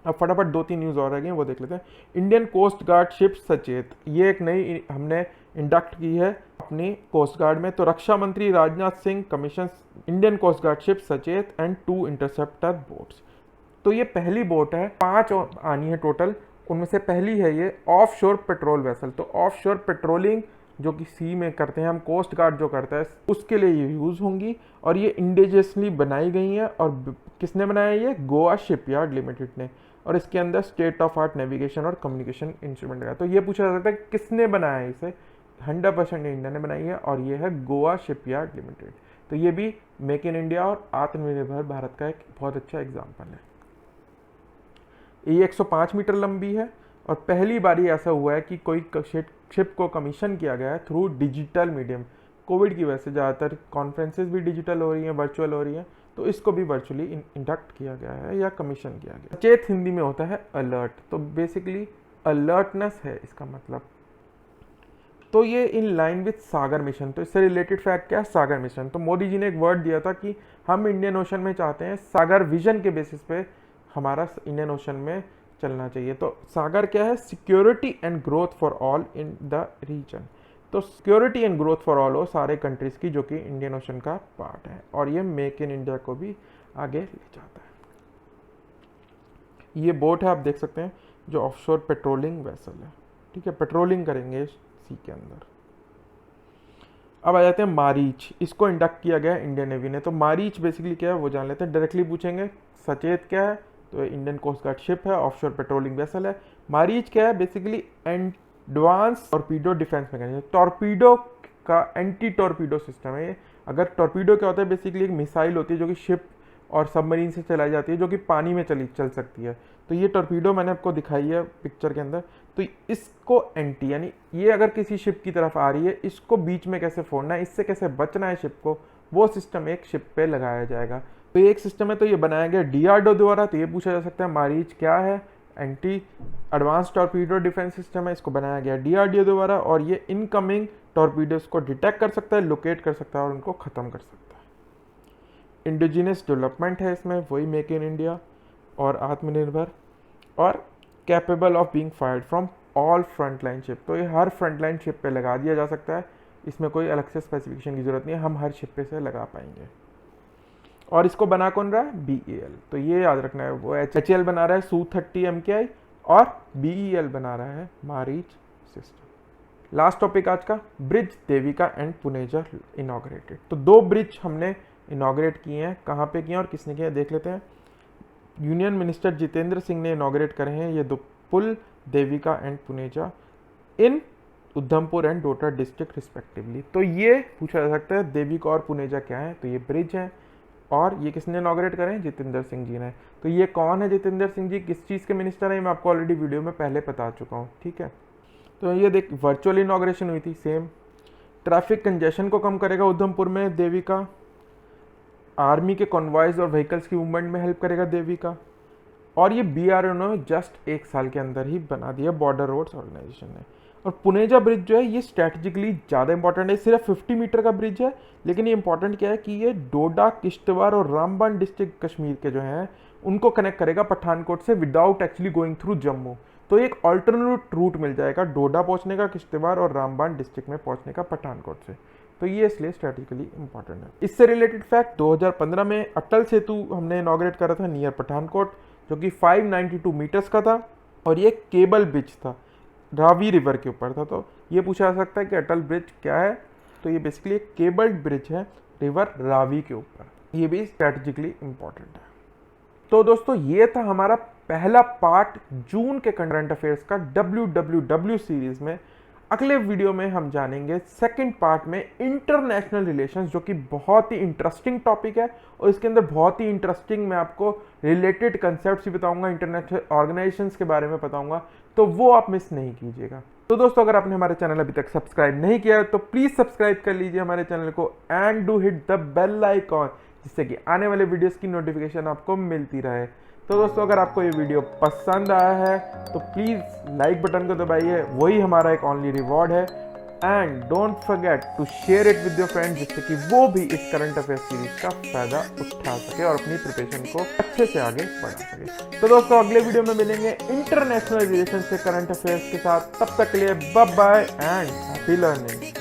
अब फटाफट 2-3 न्यूज़ और रह गई हैं, वो देख लेते हैं। इंडियन कोस्ट गार्ड शिप सचेत, ये एक नई हमने इंडक्ट की है अपनी कोस्ट गार्ड में। तो रक्षा मंत्री Rajnath Singh commission Indian coast guard ship Sachet and 2 interceptor boats. तो ये पहली बोट है, 5 आनी है टोटल, उनमें से पहली है ये ऑफ शोर पेट्रोल वेसल। तो ऑफ शोर पेट्रोलिंग जो कि सी में करते हैं हम, कोस्ट गार्ड जो करता है, उसके लिए ये यूज़ होंगी। और ये इंडिजियसली बनाई गई हैं। और किसने बनाया ये, गोवा शिपयार्ड लिमिटेड ने। और इसके अंदर स्टेट ऑफ आर्ट नेविगेशन और कम्युनिकेशन इंस्ट्रूमेंट है। तो ये पूछा जा सकता है किसने बनाया है इसे, 100% इंडिया ने बनाई है, और ये है गोवा शिपयार्ड लिमिटेड। तो ये भी मेक इन इंडिया और आत्मनिर्भर भारत का एक बहुत अच्छा एग्जाम्पल है। ये 105 मीटर लंबी है, और पहली बार ऐसा हुआ है कि कोई शिप को कमीशन किया गया है थ्रू डिजिटल मीडियम। कोविड की वजह से ज़्यादातर कॉन्फ्रेंसेज भी डिजिटल हो रही हैं, वर्चुअल हो रही हैं, तो इसको भी वर्चुअली इंडक्ट किया गया है या कमीशन किया गया। सचेत हिंदी में होता है अलर्ट, तो बेसिकली अलर्टनेस है इसका मतलब। तो ये in line with Sagar mission. तो इससे रिलेटेड फैक्ट क्या है, सागर मिशन। तो मोदी जी ने एक वर्ड दिया था कि हम इंडियन ओशन में चाहते हैं, सागर विजन के बेसिस पे हमारा इंडियन ओशन में चलना चाहिए। तो सागर क्या है, security and growth for all in the region. तो security and growth for all हो सारे कंट्रीज की, जो कि इंडियन ओशन का पार्ट है, और ये मेक इन इंडिया को भी आगे ले जाता है। ये बोट है, आप देख सकते हैं, जो ऑफशोर पेट्रोलिंग वेसल है। ठीक है, पेट्रोलिंग करेंगे सी के अंदर। अब आ जाते हैं मारीच, इसको इंडक्ट किया गया है इंडियन नेवी ने। तो मारीच बेसिकली क्या है वो जान लेते हैं, डायरेक्टली पूछेंगे। सचेत क्या है, तो इंडियन कोस्ट गार्ड शिप है, ऑफशोर पेट्रोलिंग वेसल है। मारीच क्या है, basically advance torpedo defence mechanism. Torpedo का एंटी टॉर्पीडो सिस्टम है ये। अगर टॉर्पीडो क्या होता है, बेसिकली एक मिसाइल होती है जो कि शिप और सबमरीन से चलाई जाती है, जो कि पानी में चल सकती है। तो ये टॉर्पीडो मैंने आपको दिखाई है पिक्चर के अंदर। तो इसको एंटी, यानी ये अगर किसी शिप की तरफ आ रही है, इसको बीच में कैसे फोड़ना है, इससे कैसे बचना है शिप को, वो सिस्टम एक शिप पे लगाया जाएगा। तो ये एक सिस्टम है, तो ये बनाया गया DRDO द्वारा। तो ये पूछा जा सकता है मारीच क्या है, anti advance torpedo defence system है, इसको बनाया गया DRDO द्वारा। और ये इनकमिंग टॉर्पीडोज को डिटेक्ट कर सकता है, लोकेट कर सकता है और उनको ख़त्म कर सकता है। इंडिजिनस डेवलपमेंट है इसमें, वही मेक इन इंडिया और आत्मनिर्भर, और capable of being fired from all frontline ship. तो ये हर फ्रंटलाइन शिप पे लगा दिया जा सकता है, इसमें कोई अलग से स्पेसिफिकेशन की ज़रूरत नहीं है, हम हर शिप पे से लगा पाएंगे। और इसको बना कौन रहा है, BEL। तो ये याद रखना है, वो HAL बना रहा है Su-30 MKI, और BEL बना रहा है मारीच सिस्टम। लास्ट टॉपिक आज का, bridge Devika and Puneja inaugurated. तो 2 ब्रिज हमने इनॉग्रेट किए हैं, कहाँ पे किए हैं और किसने किए हैं देख लेते हैं। यूनियन मिनिस्टर जितेंद्र सिंह ने इनॉग्रेट करे हैं ये 2 पुल, Devika and Puneja, in Udhampur and Doda district respectively. तो ये पूछा जा सकता है देविका और पुनेजा क्या है, तो ये ब्रिज है और ये किसने इनॉग्रेट करे हैं, जितेंद्र सिंह जी ने। तो ये कौन है जितेंद्र सिंह जी, किस चीज़ के मिनिस्टर हैं, मैं आपको ऑलरेडी वीडियो में पहले बता चुका हूँ, ठीक है। तो ये देख वर्चुअल इनॉग्रेशन हुई थी सेम। ट्रैफिक कंजेशन को कम करेगा उधमपुर में देविका, आर्मी के कॉन्वॉयज और व्हीकल्स की मूवमेंट में हेल्प करेगा देविका, और ये BRO ने जस्ट 1 साल के अंदर ही बना दिया बॉर्डर रोड्स ऑर्गेनाइजेशन ने। और पुनेजा ब्रिज जो है ये स्ट्रैटेजिकली ज़्यादा इंपॉर्टेंट है, सिर्फ 50 मीटर का ब्रिज है, लेकिन ये इंपॉर्टेंट क्या है कि ये डोडा, किश्तवाड़ और रामबन डिस्ट्रिक्ट कश्मीर के जो हैं उनको कनेक्ट करेगा पठानकोट से without actually going through Jammu. तो एक ऑल्टरनेट रूट मिल जाएगा डोडा पहुंचने का, किश्तवाड़ और रामबन डिस्ट्रिक्ट में पहुंचने का पठानकोट से। तो ये इसलिए स्ट्रेटेजिकली इंपॉर्टेंट है। इससे रिलेटेड फैक्ट, 2015 में अटल सेतु हमने इनॉग्रेट करा था नियर पठानकोट, जो कि 592 मीटर्स का था और ये केबल ब्रिज था, रावी रिवर के ऊपर था। तो ये पूछा जा सकता है कि अटल ब्रिज क्या है, तो ये बेसिकली एक केबल्ड ब्रिज है रिवर रावी के ऊपर, ये भी स्ट्रेटेजिकली इंपॉर्टेंट है। तो दोस्तों ये था हमारा पहला पार्ट जून के करंट अफेयर्स का WWW सीरीज में। अगले वीडियो में हम जानेंगे सेकंड पार्ट में इंटरनेशनल रिलेशंस, जो कि बहुत ही इंटरेस्टिंग टॉपिक है और इसके अंदर बहुत ही इंटरेस्टिंग मैं आपको रिलेटेड कंसेप्ट्स भी बताऊंगा, इंटरनेशनल ऑर्गेनाइजेशंस के बारे में बताऊंगा, तो वो आप मिस नहीं कीजिएगा। तो दोस्तों अगर आपने हमारे चैनल अभी तक सब्सक्राइब नहीं किया है तो प्लीज़ सब्सक्राइब कर लीजिए हमारे चैनल को and do hit the bell icon, जिससे कि आने वाले वीडियोस की नोटिफिकेशन आपको मिलती रहे। तो दोस्तों अगर आपको ये वीडियो पसंद आया है तो प्लीज़ लाइक बटन को दबाइए, वही हमारा एक ओनली रिवॉर्ड है। And don't forget to share it with your friends, जिससे कि वो भी इस करंट अफेयर सीरीज का फायदा उठा सके और अपनी प्रिपरेशन को अच्छे से आगे बढ़ा सके। तो दोस्तों अगले वीडियो में मिलेंगे इंटरनेशनल रिलेशन से करंट अफेयर्स के साथ, तब तक के लिए bye bye and happy learning.